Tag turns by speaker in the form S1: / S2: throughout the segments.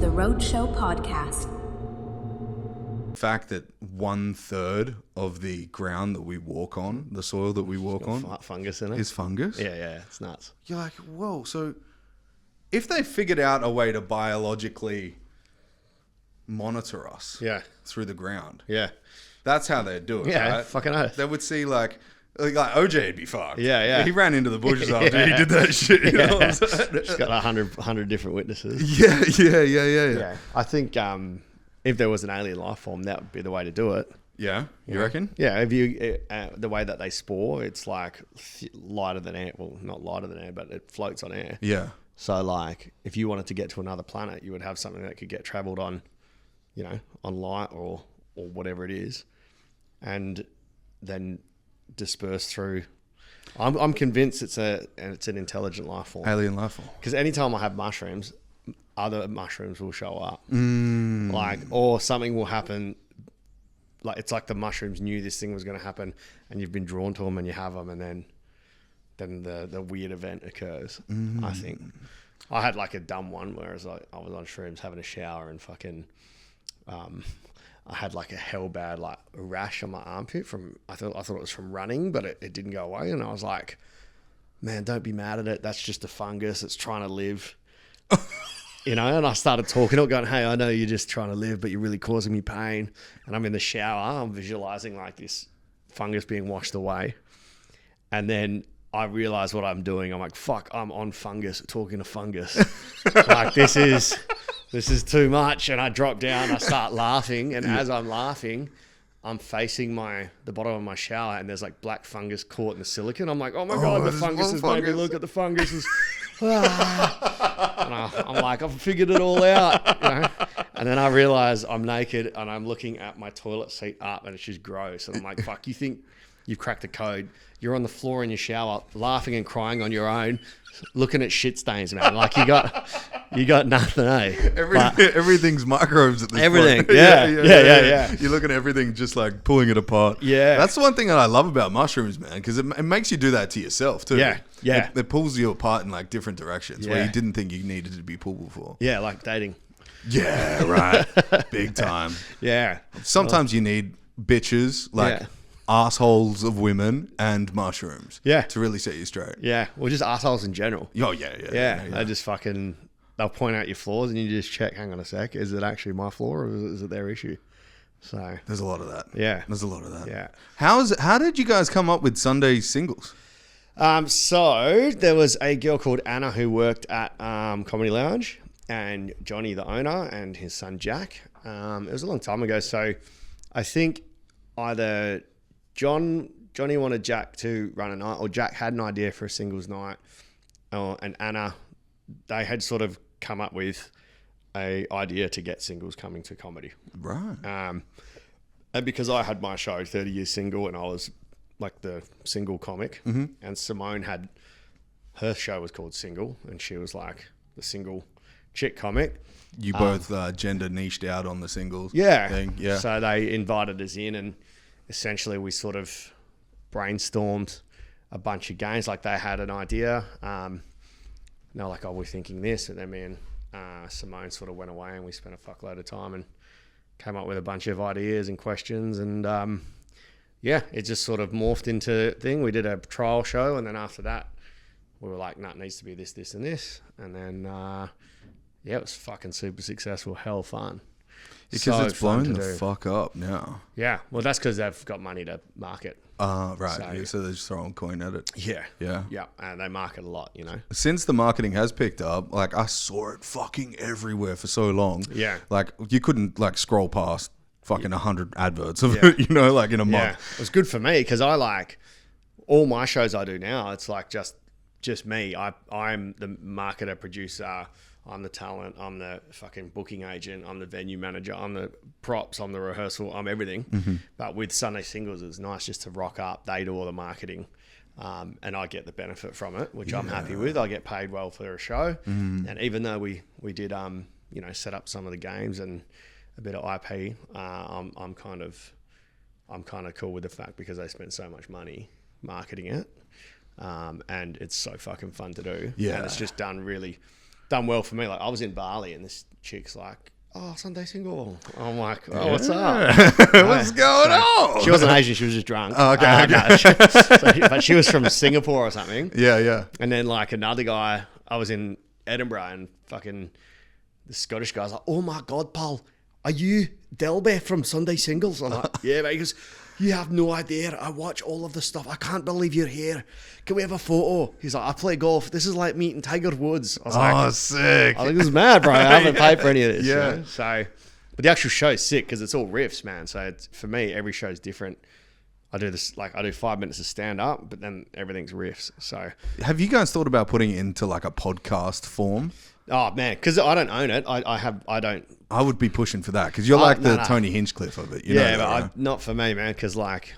S1: the ROADSHOW Podcast.
S2: The fact that 1/3 of the ground that we walk on, the soil that we walk on,
S3: fungus in it,
S2: is fungus.
S3: Yeah, it's nuts.
S2: You're like, whoa. So if they figured out a way to biologically monitor us, through the ground, that's how they'd do it. Right?
S3: Fucking oath.
S2: They would see like OJ'd be fucked.
S3: Yeah.
S2: He ran into the bushes after he did that shit. You know what I'm saying?
S3: She's got 100 different witnesses.
S2: Yeah.
S3: I think if there was an alien life form, that would be the way to do it.
S2: Yeah, you reckon?
S3: Yeah, if you the way that they spore, it's like lighter than air. Well, not lighter than air, but it floats on air.
S2: Yeah.
S3: So like, if you wanted to get to another planet, you would have something that could get traveled on, on light or whatever it is, and then disperse through. I'm convinced it's an intelligent life form.
S2: Alien life form.
S3: Because anytime I have mushrooms, other mushrooms will show up. Like, or something will happen. Like, it's like the mushrooms knew this thing was going to happen, and you've been drawn to them, and you have them, and then the weird event occurs. I think I had like a dumb one where I was on shrooms having a shower, and fucking I had like a hell bad like rash on my armpit from I thought it was from running, but it didn't go away, and I was like, man, don't be mad at it. That's just a fungus. It's trying to live. And I started talking, going, hey, I know you're just trying to live, but you're really causing me pain. And I'm in the shower. I'm visualizing like this fungus being washed away. And then I realize what I'm doing. I'm like, fuck, I'm on fungus, talking to fungus. Like, this is too much. And I drop down, I start laughing. And as I'm laughing, I'm facing the bottom of my shower, and there's like black fungus caught in the silicone. I'm like, oh my God, the fungus has made me look at the fungus. And I'm like, I've figured it all out, And then I realize I'm naked and I'm looking at my toilet seat up, and it's just gross. And I'm like, fuck, you think you've cracked the code? You're on the floor in your shower, laughing and crying on your own, looking at shit stains, man. Like, you got nothing, eh?
S2: Everything's microbes at this
S3: point.
S2: Yeah. You look at everything just like pulling it apart.
S3: Yeah.
S2: That's the one thing that I love about mushrooms, man, because it makes you do that to yourself too.
S3: Yeah.
S2: It pulls you apart in like different directions where you didn't think you needed to be pulled before.
S3: Yeah, like dating.
S2: Yeah, right. Big time.
S3: Yeah.
S2: Sometimes you need bitches like assholes of women and mushrooms. To really set you straight.
S3: Yeah. Well, just assholes in general.
S2: Oh, yeah.
S3: They just fucking, they'll point out your flaws, and you just check, hang on a sec, is it actually my flaw, or is it their issue? So
S2: there's a lot of that.
S3: Yeah.
S2: There's a lot of that.
S3: Yeah.
S2: How did you guys come up with Sunday singles?
S3: So there was a girl called Anna who worked at Comedy Lounge, and Johnny, the owner, and his son Jack. It was a long time ago. So I think either Johnny wanted Jack to run a night, or Jack had an idea for a singles night, and Anna, they had sort of come up with a idea to get singles coming to comedy.
S2: Right.
S3: And because I had my show, 30 Years Single, and I was like the single comic, and Simone had, her show was called Single, and she was like the single chick comic.
S2: You both gender niched out on the singles thing. Yeah.
S3: So they invited us in, and essentially we sort of brainstormed a bunch of games. Like, they had an idea. They were like, oh, we're thinking this. And then me and Simone sort of went away, and we spent a fuckload of time and came up with a bunch of ideas and questions. And it just sort of morphed into a thing. We did a trial show, and then after that, we were like, no, it needs to be this, this, and this. And then, it was fucking super successful, hell fun.
S2: Because it's blown the fuck up now.
S3: Yeah, well, that's because they've got money to market.
S2: Right. So they're just throwing coin at it.
S3: Yeah, and they market a lot,
S2: Since the marketing has picked up, like, I saw it fucking everywhere for so long.
S3: Yeah.
S2: Like, you couldn't like scroll past fucking 100 adverts of it, like in a month.
S3: It was good for me because I like all my shows I do now. It's like just me. I'm the marketer, producer. I'm the talent, I'm the fucking booking agent, I'm the venue manager, I'm the props, I'm the rehearsal, I'm everything. But with Sunday Singles, it's nice just to rock up. They do all the marketing, and I get the benefit from it, which I'm happy with. I get paid well for a show. And even though we did, set up some of the games and a bit of IP, I'm kind of cool with the fact because they spent so much money marketing it. And it's so fucking fun to do.
S2: Yeah.
S3: And it's just done done well for me. Like I was in Bali and this chick's like, oh, Sunday single. I'm like, oh, what's up?
S2: What's going on?
S3: She wasn't Asian. She was just drunk.
S2: Oh, okay.
S3: No, but she was from Singapore or something.
S2: Yeah.
S3: And then like another guy, I was in Edinburgh and fucking the Scottish guy's like, oh my God, Paul, are you Delby from Sunday Singles? I'm like, yeah, mate. He goes, you have no idea. I watch all of the stuff. I can't believe you're here. Can we have a photo? He's like, I play golf. This is like meeting Tiger Woods. I was like,
S2: sick.
S3: I think this is mad, bro. I haven't paid for any of this.
S2: Yeah.
S3: You know? So, but the actual show's sick because it's all riffs, man. So it's, for me, every show's different. I do 5 minutes of stand up, but then everything's riffs. So,
S2: have you guys thought about putting it into like a podcast form?
S3: Oh man, because I don't own it. I don't.
S2: I would be pushing for that because you're like the Tony Hinchcliffe of it. You know that,
S3: but
S2: right?
S3: not for me, man. Because like,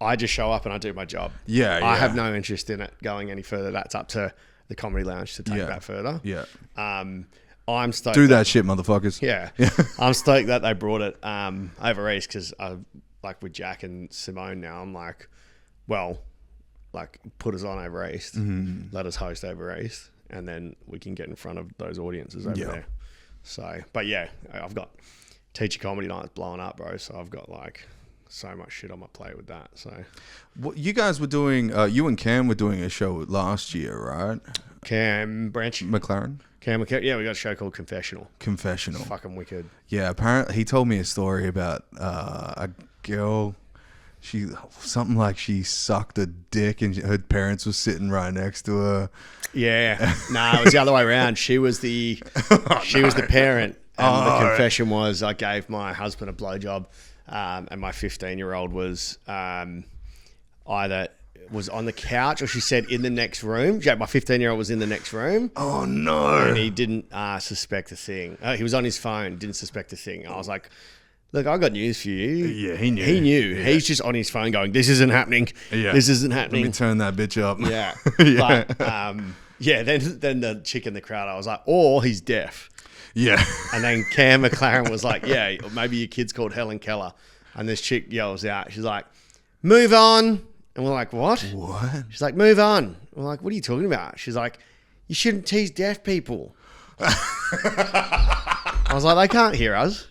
S3: I just show up and I do my job.
S2: Yeah.
S3: I have no interest in it going any further. That's up to the Comedy Lounge to take that further.
S2: Yeah.
S3: I'm stoked.
S2: Do that shit, motherfuckers.
S3: Yeah. I'm stoked that they brought it over east because I like with Jack and Simone now. I'm like, well, like put us on over east, let us host over east. And then we can get in front of those audiences over there. So, but yeah, I've got teacher comedy nights blowing up, bro. So I've got like so much shit on my plate with that. So,
S2: what you guys were doing, you and Cam were doing a show last year, right?
S3: Cam Branch
S2: McLaren.
S3: Yeah, we got a show called Confessional. Fucking wicked.
S2: Yeah, apparently he told me a story about a girl. She sucked a dick and her parents were sitting right next to her.
S3: Yeah, no, it was the other way around. She was the was the parent, and the confession was I gave my husband a blowjob, and my 15-year-old was either was on the couch or she said in the next room. Yeah, my 15-year-old was in the next room.
S2: Oh no!
S3: And he didn't suspect a thing. He was on his phone, didn't suspect a thing. I was like, look, I got news for you.
S2: Yeah, he knew.
S3: Yeah. He's just on his phone going, this isn't happening. Yeah. This isn't happening.
S2: Let me turn that bitch up.
S3: Yeah.
S2: Yeah.
S3: But, then the chick in the crowd, I was like, or he's deaf.
S2: Yeah.
S3: And then Cam McLaren was like, yeah, or maybe your kid's called Helen Keller. And this chick yells out, she's like, move on. And we're like, what?
S2: What?
S3: She's like, move on. We're like, what are you talking about? She's like, you shouldn't tease deaf people. I was like, they can't hear us.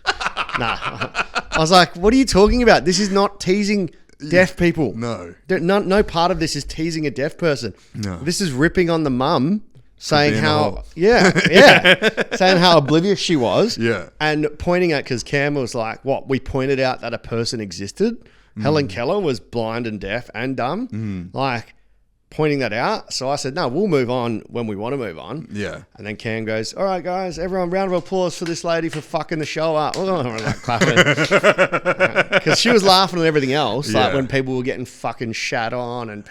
S3: Nah. I was like, what are you talking about? This is not teasing deaf people.
S2: No.
S3: No part of this is teasing a deaf person.
S2: No.
S3: This is ripping on the mum, saying how, saying how oblivious she was.
S2: Yeah.
S3: And pointing out, because Cam was like, what? We pointed out that a person existed. Helen Keller was blind and deaf and dumb. Like, pointing that out. So I said, no, we'll move on when we want to move on.
S2: Yeah.
S3: And then Cam goes, all right, guys, everyone, round of applause for this lady for fucking the show up. Oh, we're like clapping. Because she was laughing at everything else, like when people were getting fucking shat on and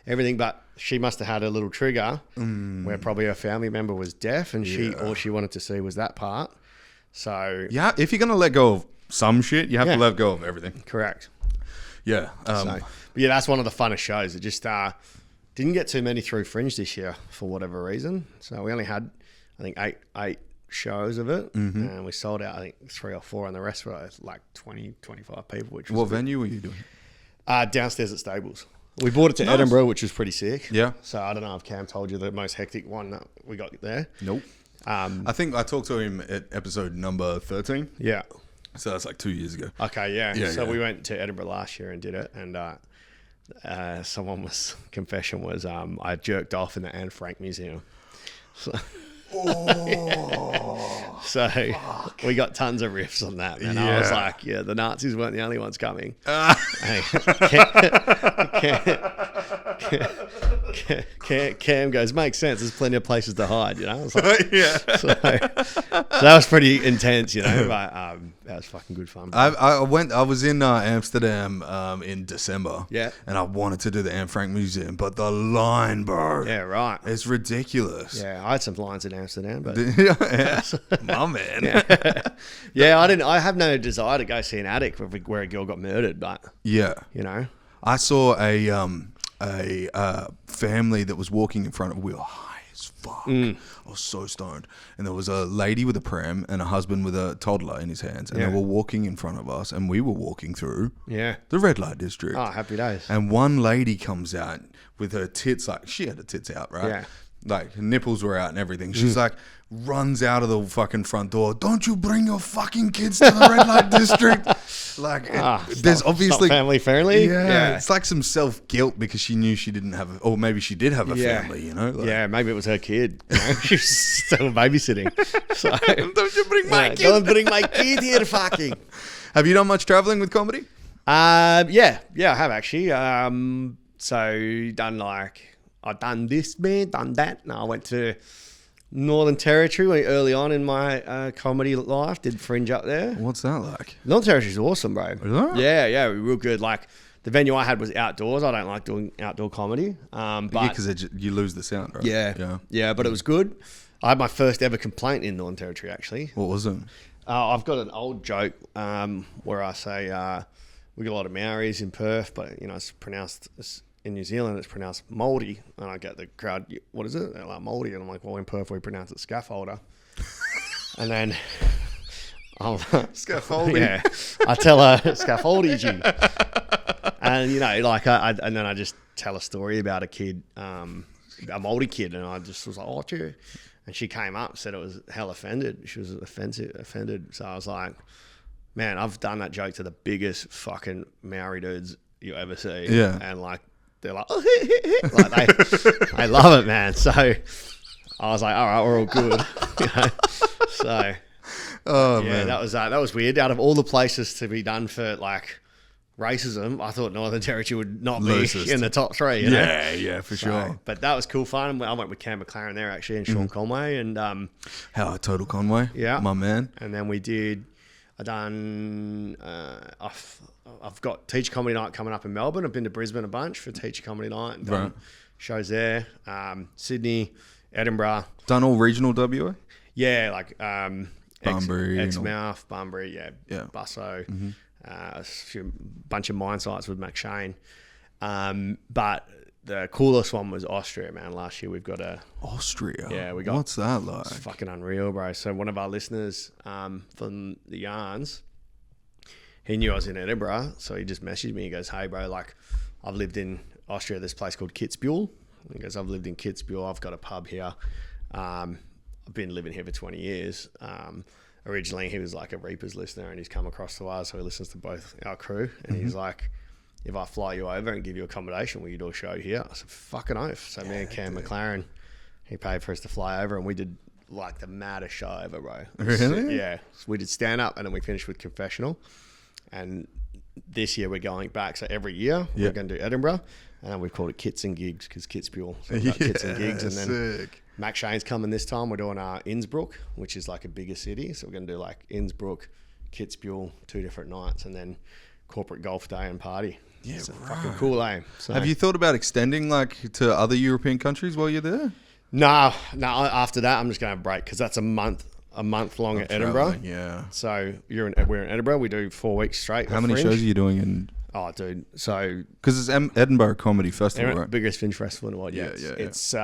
S3: everything. But she must have had a little trigger where probably her family member was deaf and all she wanted to see was that part. So.
S2: Yeah, if you're going to let go of some shit, you have to let go of everything.
S3: Correct.
S2: Yeah.
S3: But yeah, that's one of the funnest shows. It just didn't get too many through Fringe this year for whatever reason. So we only had, I think, eight shows of it. And we sold out, I think, 3 or 4, and the rest were like 20, 25 people. Which was
S2: what venue were you doing?
S3: Downstairs at Stables. We bought it to Edinburgh, which was pretty sick.
S2: Yeah.
S3: So I don't know if Cam told you the most hectic one that we got there.
S2: Nope. I think I talked to him at episode number 13.
S3: Yeah.
S2: So that's like 2 years ago.
S3: Okay, yeah. So we went to Edinburgh last year and did it, and confession was I jerked off in the Anne Frank Museum. So, we got tons of riffs on that, man. I was like, the Nazis weren't the only ones coming. Cam goes, makes sense. There's plenty of places to hide, you know. I was like, so that was pretty intense, you know. But that was fucking good fun.
S2: I was in Amsterdam in December.
S3: Yeah.
S2: And I wanted to do the Anne Frank Museum, but the line, bro.
S3: Yeah, right.
S2: It's ridiculous.
S3: Yeah, I had some lines in Amsterdam, but
S2: my man.
S3: I have no desire to go see an attic where a girl got murdered, but you know,
S2: I saw a family that was walking in front of. We were high as fuck. I was so stoned, and there was a lady with a pram and a husband with a toddler in his hands, and they were walking in front of us, and we were walking through the red light district.
S3: Oh, happy days.
S2: And one lady comes out with her tits, like she had her tits out, right?
S3: Yeah.
S2: Like, her nipples were out and everything. She's like, runs out of the fucking front door. Don't you bring your fucking kids to the red light district? Like, there's obviously
S3: family friendly.
S2: Yeah, it's like some self guilt because she knew she didn't have, or maybe she did have a family. You know, like,
S3: yeah, maybe it was her kid. You know? She was still babysitting. So
S2: don't you bring my kid?
S3: Don't bring my kid here, fucking.
S2: Have you done much traveling with comedy?
S3: Yeah, I have actually. So I've done this, man, done that. No, I went to Northern Territory early on in my comedy life. Did Fringe up there.
S2: What's that like?
S3: Northern Territory's awesome, bro.
S2: Is it?
S3: Yeah, real good. Like, the venue I had was outdoors. I don't like doing outdoor comedy. But
S2: because you lose the sound, right?
S3: Yeah, but it was good. I had my first ever complaint in Northern Territory, actually.
S2: What was it?
S3: I've got an old joke where I say we got a lot of Maoris in Perth, but it's pronounced in New Zealand it's pronounced mouldy, and I get the crowd, what is it? They're like mouldy, and I'm like, well, in Perth we pronounce it scaffolder. And then
S2: scaffolding.
S3: Yeah, I tell her scaffoldy, and and then I just tell a story about a kid, a mouldy kid, and I just was like, oh, cheer. And she came up, said it was hell offended. She was offended. So I was like, man, I've done that joke to the biggest fucking Maori dudes you ever see.
S2: Yeah.
S3: And like, they're like, oh, like they love it, man. So I was like, all right, we're all good. So, man, that was weird. Out of all the places to be done for like racism, I thought Northern Territory would not be in the top three. You know?
S2: Yeah, for sure.
S3: But that was cool fun. I went with Cam McLaren there actually, and Sean Conway, and
S2: Total Conway, my man.
S3: And then I've got Teacher Comedy Night coming up in Melbourne. I've been to Brisbane a bunch for Teacher Comedy Night and done shows there. Sydney, Edinburgh.
S2: Done all regional WA?
S3: Yeah, like
S2: Bunbury,
S3: Exmouth, Bunbury, Busso.
S2: Mm-hmm.
S3: A bunch of mine sites with Mac Shane. But the coolest one was Austria, man. Last year we've got
S2: Austria?
S3: Yeah, we got...
S2: What's that like?
S3: It's fucking unreal, bro. So one of our listeners from the Yarns, he knew I was in Edinburgh, so he just messaged me. He goes, hey, bro, like, I've lived in Austria, this place called Kitzbühel. He goes, I've lived in Kitzbühel. I've got a pub here. I've been living here for 20 years. Originally, he was like a Reapers listener, and he's come across to us, so he listens to both our crew. And he's like, if I fly you over and give you accommodation, will you do a show here? I said, fucking oath. So me and Cam McLaren, he paid for us to fly over, and we did like the maddest show ever, bro.
S2: Really?
S3: Yeah. So we did stand-up, and then we finished with confessional. And this year we're going back. So every year we're going to do Edinburgh, and then we've called it Kits and Gigs because Kitzbühel. So we've got Kits and Gigs. And then Mac Shane's coming this time. We're doing Innsbruck, which is like a bigger city. So we're going to do like Innsbruck, Kitzbühel, 2 different nights, and then corporate golf day and party. Yeah, it's a fucking cool aim. So,
S2: have you thought about extending like to other European countries while you're there?
S3: No. After that, I'm just going to break because that's a month long at Edinburgh.
S2: Yeah.
S3: So we're in Edinburgh. We do 4 weeks straight.
S2: How many shows are you doing in?
S3: Oh, dude. So
S2: because it's Edinburgh Comedy Festival, right?
S3: Biggest Fringe festival in the world. Yeah.
S2: Yeah.
S3: It's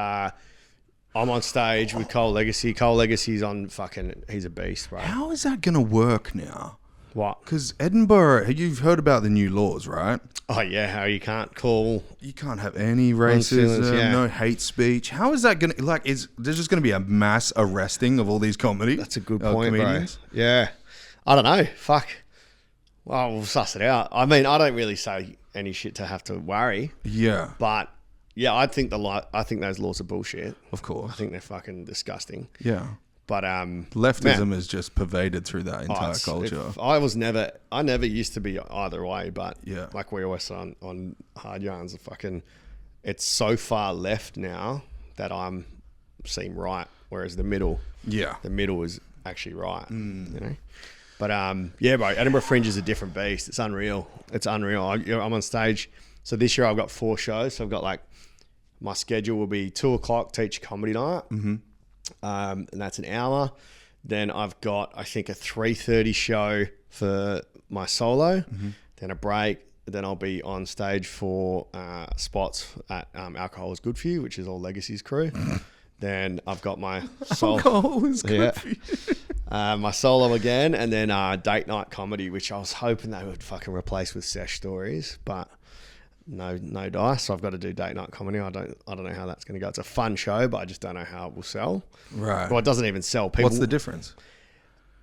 S3: I'm on stage with Cole Legacy. Cole Legacy's on fucking. He's a beast, bro.
S2: How is that gonna work now?
S3: What?
S2: Because Edinburgh, you've heard about the new laws, right?
S3: Oh yeah, how you can't
S2: have any racism, no hate speech. How is that gonna there's just gonna be a mass arresting of all these That's
S3: a good point,
S2: comedians?
S3: Bro. Yeah, I don't know. Fuck. Well, we'll suss it out. I mean, I don't really say any shit to have to worry.
S2: Yeah,
S3: but yeah, I think those laws are bullshit.
S2: Of course,
S3: I think they're fucking disgusting.
S2: Yeah.
S3: But
S2: leftism is just pervaded through that entire culture.
S3: I never used to be either way, but like we always say on Hard Yarns, it's so far left now that I'm seem right, whereas the middle is actually right. You know. But bro, Edinburgh Fringe is a different beast. It's unreal. I'm on stage. So this year I've got 4 shows. So I've got like my schedule will be 2:00 Teacher Comedy Night. Mm-hmm. And that's an hour. Then I've got, I think, a 3:30 show for my solo. Mm-hmm. Then a break. Then I'll be on stage for spots at Alcohol is Good For You, which is all Legacy's crew. Then I've got my solo. Alcohol is good for you. My solo again, and then date night comedy, which I was hoping they would fucking replace with Sesh Stories, but no dice. So I've got to do date night comedy. I don't know how that's going to go. It's a fun show, but I just don't know how it will sell.
S2: Right.
S3: Well, it doesn't even sell. People,
S2: What's the difference?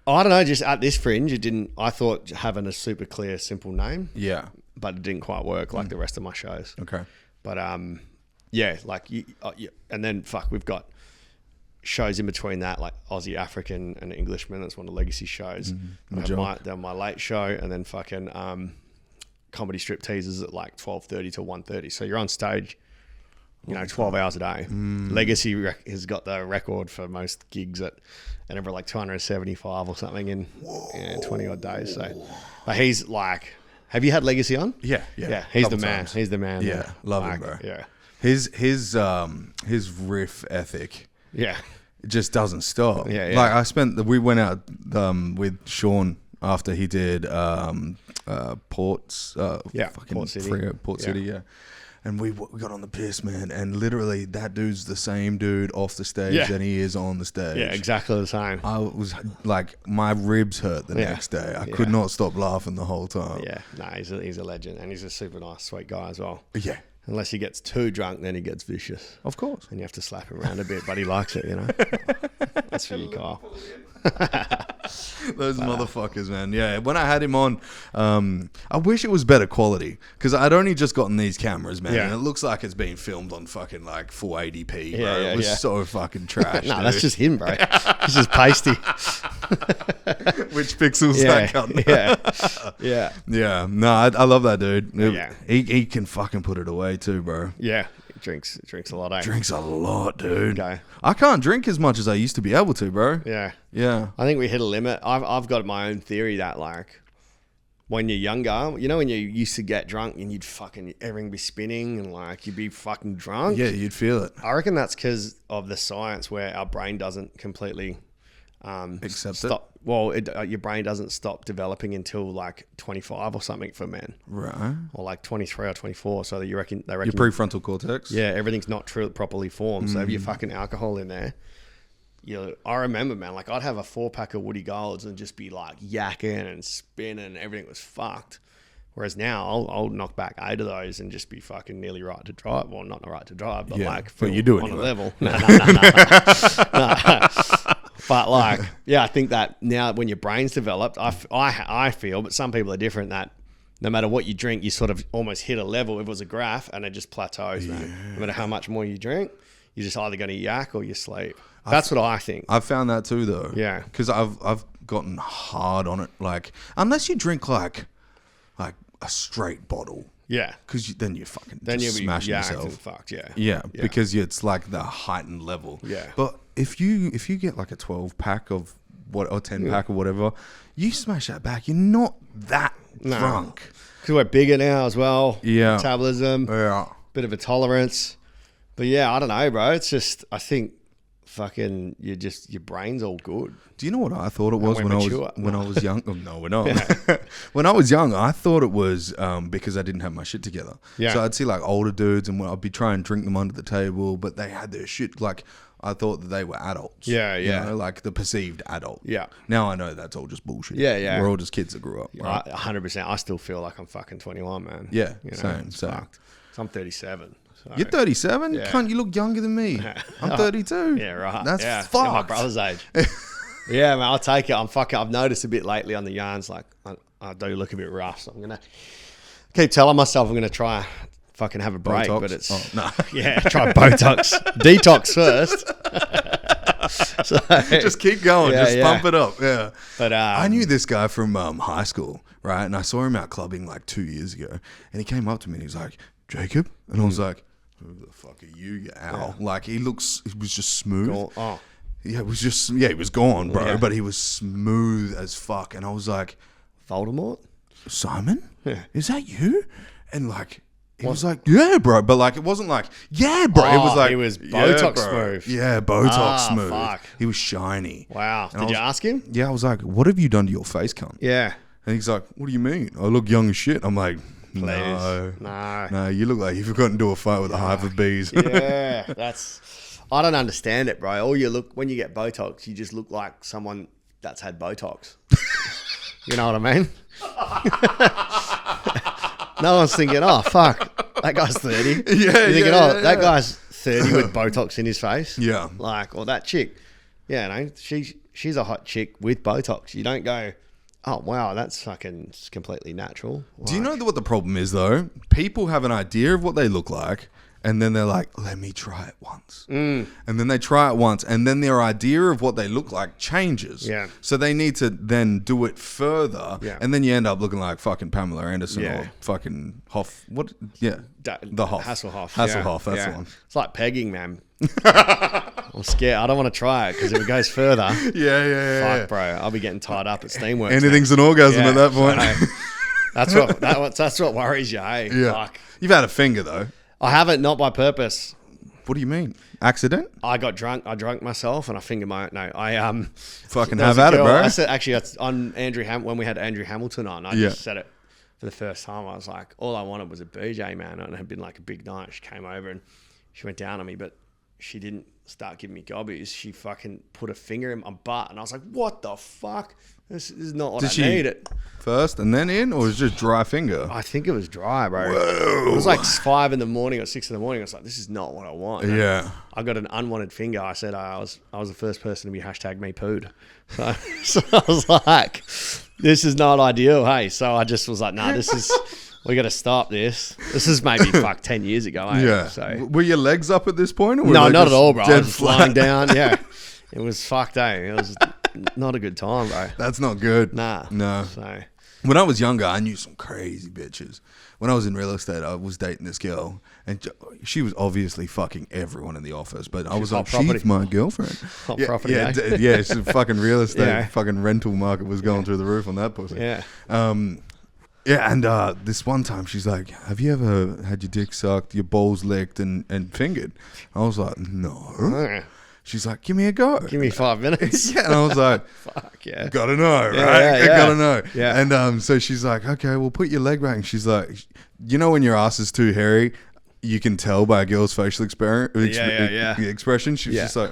S3: I don't know. Just at this Fringe, I thought having a super clear, simple name.
S2: Yeah.
S3: But it didn't quite work like the rest of my shows.
S2: Okay.
S3: But yeah, like and then we've got shows in between that, like Aussie, African, and Englishman. That's one of the legacy shows. Then my late show, and then fucking comedy strip teasers at like 12:30 to 1:30. So you're on stage, 12 hours a day. Legacy has got the record for most gigs at over like 275 or something in 20 odd days. So, but he's like, have you had Legacy on?
S2: Yeah.
S3: He's the man. He's the man.
S2: Yeah, love him, bro.
S3: Yeah,
S2: his riff ethic.
S3: Yeah.
S2: It just doesn't stop.
S3: Yeah.
S2: Like we went out with Sean after he did Port City. Port City, yeah. And we got on the piss, man, and literally that dude's the same dude off the stage than he is on the stage.
S3: Yeah, exactly the same.
S2: I was like, my ribs hurt the next day. I could not stop laughing the whole time.
S3: Yeah, no, he's a legend, and he's a super nice, sweet guy as well.
S2: Yeah.
S3: Unless he gets too drunk, then he gets vicious.
S2: Of course.
S3: And you have to slap him around a bit, but he likes it, That's for you, Kyle.
S2: Those motherfuckers, man. Yeah, when I had him on, I wish it was better quality, because I'd only just gotten these cameras, man, and it looks like it's been filmed on fucking like 480p, bro. It was so fucking trash.
S3: No, that's just him, bro. He's just pasty.
S2: Which pixels that cunt? Yeah. No, I love that dude. He can fucking put it away too, bro.
S3: Yeah. Drinks a lot, eh?
S2: Drinks a lot, dude.
S3: Okay.
S2: I can't drink as much as I used to be able to, bro.
S3: Yeah.
S2: I
S3: think we hit a limit. I've got my own theory that, like, when you're younger, when you used to get drunk and everything be spinning and like you'd be fucking drunk.
S2: Yeah, you'd feel it.
S3: I reckon that's because of the science where our brain doesn't completely
S2: accept
S3: stop. Well, your brain doesn't stop developing until like 25 or something for men.
S2: Right.
S3: Or like 23 or 24. So that they reckon
S2: your prefrontal cortex.
S3: Yeah, everything's not properly formed. So if you fucking alcohol in there, I remember, man, like I'd have a 4-pack of Woody Golds and just be like yakking and spinning and everything was fucked. Whereas now I'll knock back 8 of those and just be fucking nearly right to drive. Well, not right to drive, but
S2: but you do it
S3: on
S2: anyway.
S3: A level. No. But like, I think that now when your brain's developed, I feel, but some people are different, that no matter what you drink, you sort of almost hit a level. If it was a graph and it just plateaus, man. No matter how much more you drink, you're just either going to yak or you sleep. That's what I think.
S2: I've found that too, though.
S3: Yeah.
S2: Because I've gotten hard on it. Like, unless you drink like a straight bottle.
S3: Yeah.
S2: Because then you fucking just smash yourself.
S3: And fucked,
S2: yeah. Because it's like the heightened level.
S3: Yeah.
S2: But if you get like a 12-pack or 10-pack or whatever, you smash that back. You're not that drunk.
S3: Because we're bigger now as well.
S2: Yeah.
S3: Metabolism.
S2: Yeah.
S3: Bit of a tolerance. But yeah, I don't know, bro. It's just, I think fucking your brain's all good.
S2: Do you know what I thought it was when I was young? Oh, no, we're not. When I was young, I thought it was because I didn't have my shit together. Yeah. So I'd see like older dudes and I'd be trying to drink them under the table, but they had their shit. Like I thought that they were adults.
S3: Yeah.
S2: You know, like the perceived adult.
S3: Yeah.
S2: Now I know that's all just bullshit.
S3: Yeah.
S2: We're all just kids that grew up. Right?
S3: 100%. I still feel like I'm fucking 21, man.
S2: Yeah.
S3: Same.
S2: Fucked.
S3: So I'm 37. So.
S2: You're 37?
S3: Yeah.
S2: Cunt, you look younger than me. I'm 32.
S3: Yeah, right.
S2: That's fucked.
S3: Yeah, my brother's age. Yeah, man, I'll take it. I've noticed a bit lately on the yarns, like I do look a bit rough. So I'm gonna keep telling myself I'm gonna try fucking have a break,
S2: Botox?
S3: but it's
S2: no.
S3: Try Botox, detox first. So,
S2: just keep going, pump it up. Yeah,
S3: but
S2: I knew this guy from high school, right? And I saw him out clubbing like 2 years ago, and he came up to me and he was like, "Jacob," and I was like, "Who the fuck are you owl?" Yeah. Like he was just smooth. Yeah, it was just he was gone, bro. But he was smooth as fuck, and I was like,
S3: Voldemort,
S2: Simon, is that you? And like he was like, yeah, bro, but like it wasn't like, yeah, bro. It was like
S3: he was Botox smooth.
S2: Yeah, Botox smooth.
S3: Fuck.
S2: He was shiny.
S3: Wow. Did you ask him?
S2: Yeah, I was like, what have you done to your face, cunt?
S3: Yeah.
S2: And he's like, what do you mean? I look young as shit. I'm like,
S3: no,
S2: you look like you've gotten into a fight with a hive of bees.
S3: Yeah, I don't understand it, bro. When you get Botox, you just look like someone that's had Botox. You know what I mean? No one's thinking, oh, fuck, that guy's 30.
S2: Yeah,
S3: You're thinking, that
S2: yeah.
S3: guy's 30 with Botox in his face.
S2: Yeah.
S3: Like, or that chick. Yeah, no, she's a hot chick with Botox. You don't go, oh, wow, that's fucking completely natural. Like,
S2: Do you know what the problem is, though? People have an idea of what they look like, and then they're like, let me try it once. And then they try it once, and then their idea of what they look like changes.
S3: Yeah.
S2: So they need to then do it further,
S3: Yeah.
S2: and then you end up looking like fucking Pamela Anderson
S3: Yeah.
S2: or fucking Hoff. What? Yeah. The Hoff.
S3: Hasselhoff.
S2: Hasselhoff, that's the one.
S3: It's like pegging, man. I'm scared. I don't want to try it because if it goes further,
S2: Yeah.
S3: fuck, bro, I'll be getting tied up at Steamworks.
S2: Anything's an orgasm
S3: Yeah,
S2: at that point.
S3: That's what worries you, hey?
S2: Yeah.
S3: Fuck.
S2: You've had a finger, though.
S3: I haven't, not by purpose.
S2: What do you mean? Accident?
S3: I got drunk. I drunk myself and I fingered my. No,
S2: Fucking
S3: there was
S2: have
S3: a
S2: at it,
S3: girl-
S2: bro.
S3: I said actually that's on when we had Andrew Hamilton on. I just said it for the first time. I was like, all I wanted was a BJ, man, and it had been like a big night. She came over and she went down on me, but she didn't start giving me gobbies. She fucking put a finger in my butt, and I was like, what the fuck? This is not what I needed.
S2: First and then in, or was it just dry finger?
S3: I think it was dry, bro.
S2: Whoa.
S3: It was like 5 in the morning or 6 in the morning. I was like, this is not what I want.
S2: Yeah.
S3: I got an unwanted finger. I said I was the first person to be #me-pooed. So I was like, this is not ideal, hey. So I just was like, nah, we got to stop this. This is maybe 10 years ago, hey.
S2: Yeah.
S3: So
S2: Were your legs up at this point? Or were
S3: no,
S2: they
S3: not
S2: just
S3: at all, bro. I
S2: dead
S3: was
S2: flat?
S3: lying down. Yeah, it was fucked, eh? It was not a good time, bro.
S2: That's not good.
S3: Nah.
S2: No.
S3: So
S2: When I was younger, I knew some crazy bitches. When I was in real estate, I was dating this girl, and she was obviously fucking everyone in the office. But I was like, she's my girlfriend.
S3: Hot property,
S2: yeah,
S3: eh?
S2: yeah. It's fucking real estate,
S3: Yeah.
S2: fucking rental market was going through the roof on that pussy.
S3: yeah.
S2: Yeah, and this one time she's like, have you ever had your dick sucked, your balls licked, and fingered? I was like, no. She's like, give me a go.
S3: Give me 5 minutes.
S2: Yeah, and I was like,
S3: Fuck yeah.
S2: gotta know, right?
S3: yeah.
S2: Gotta know.
S3: Yeah.
S2: And so she's like, okay, well, put your leg back. And she's like, you know when your ass is too hairy, you can tell by a girl's facial expression. She's just like,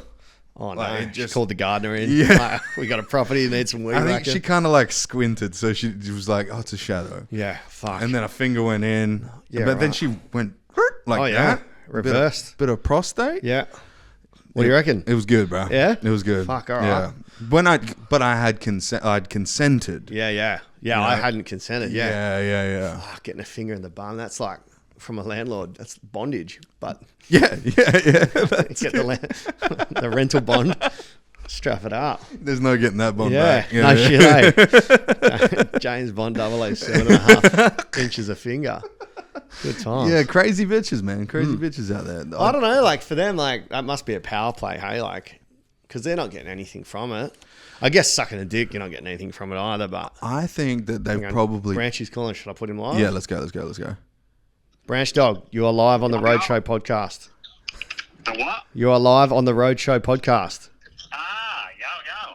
S3: Oh no!
S2: Like,
S3: Just called the gardener in.
S2: Yeah.
S3: Like, we got a property. Need some weed.
S2: I think
S3: whacker.
S2: she kind of like squinted, so she was like, "Oh, it's a shadow."
S3: Yeah. Fuck.
S2: And then a finger went in,
S3: Yeah,
S2: but then
S3: right.
S2: she went like
S3: Oh, yeah.
S2: that,
S3: Reversed.
S2: bit of prostate.
S3: Yeah. What do you reckon?
S2: It was good, bro.
S3: Yeah?
S2: It was good.
S3: Fuck, all
S2: Yeah. But I had I'd consented.
S3: Yeah. I hadn't consented. Yeah.
S2: Yeah.
S3: Fuck, getting a finger in the bum. That's like from a landlord. That's bondage. But
S2: Yeah.
S3: get the rental bond. Strap it up.
S2: There's no getting that bond
S3: Yeah.
S2: back.
S3: No shit, eh? James Bond 007.5 inches of finger. Good times.
S2: Yeah, crazy bitches, man. Crazy bitches out there.
S3: I don't know, like for them, like that must be a power play, hey, like because they're not getting anything from it. I guess sucking a dick, you're not getting anything from it either. But
S2: I think that they
S3: hang on.
S2: probably.
S3: Branchy's calling. Should I put him live?
S2: Yeah, let's go.
S3: Branch Dog, you are live on the ROADSHOW podcast.
S4: The what?
S3: You are live on the ROADSHOW podcast.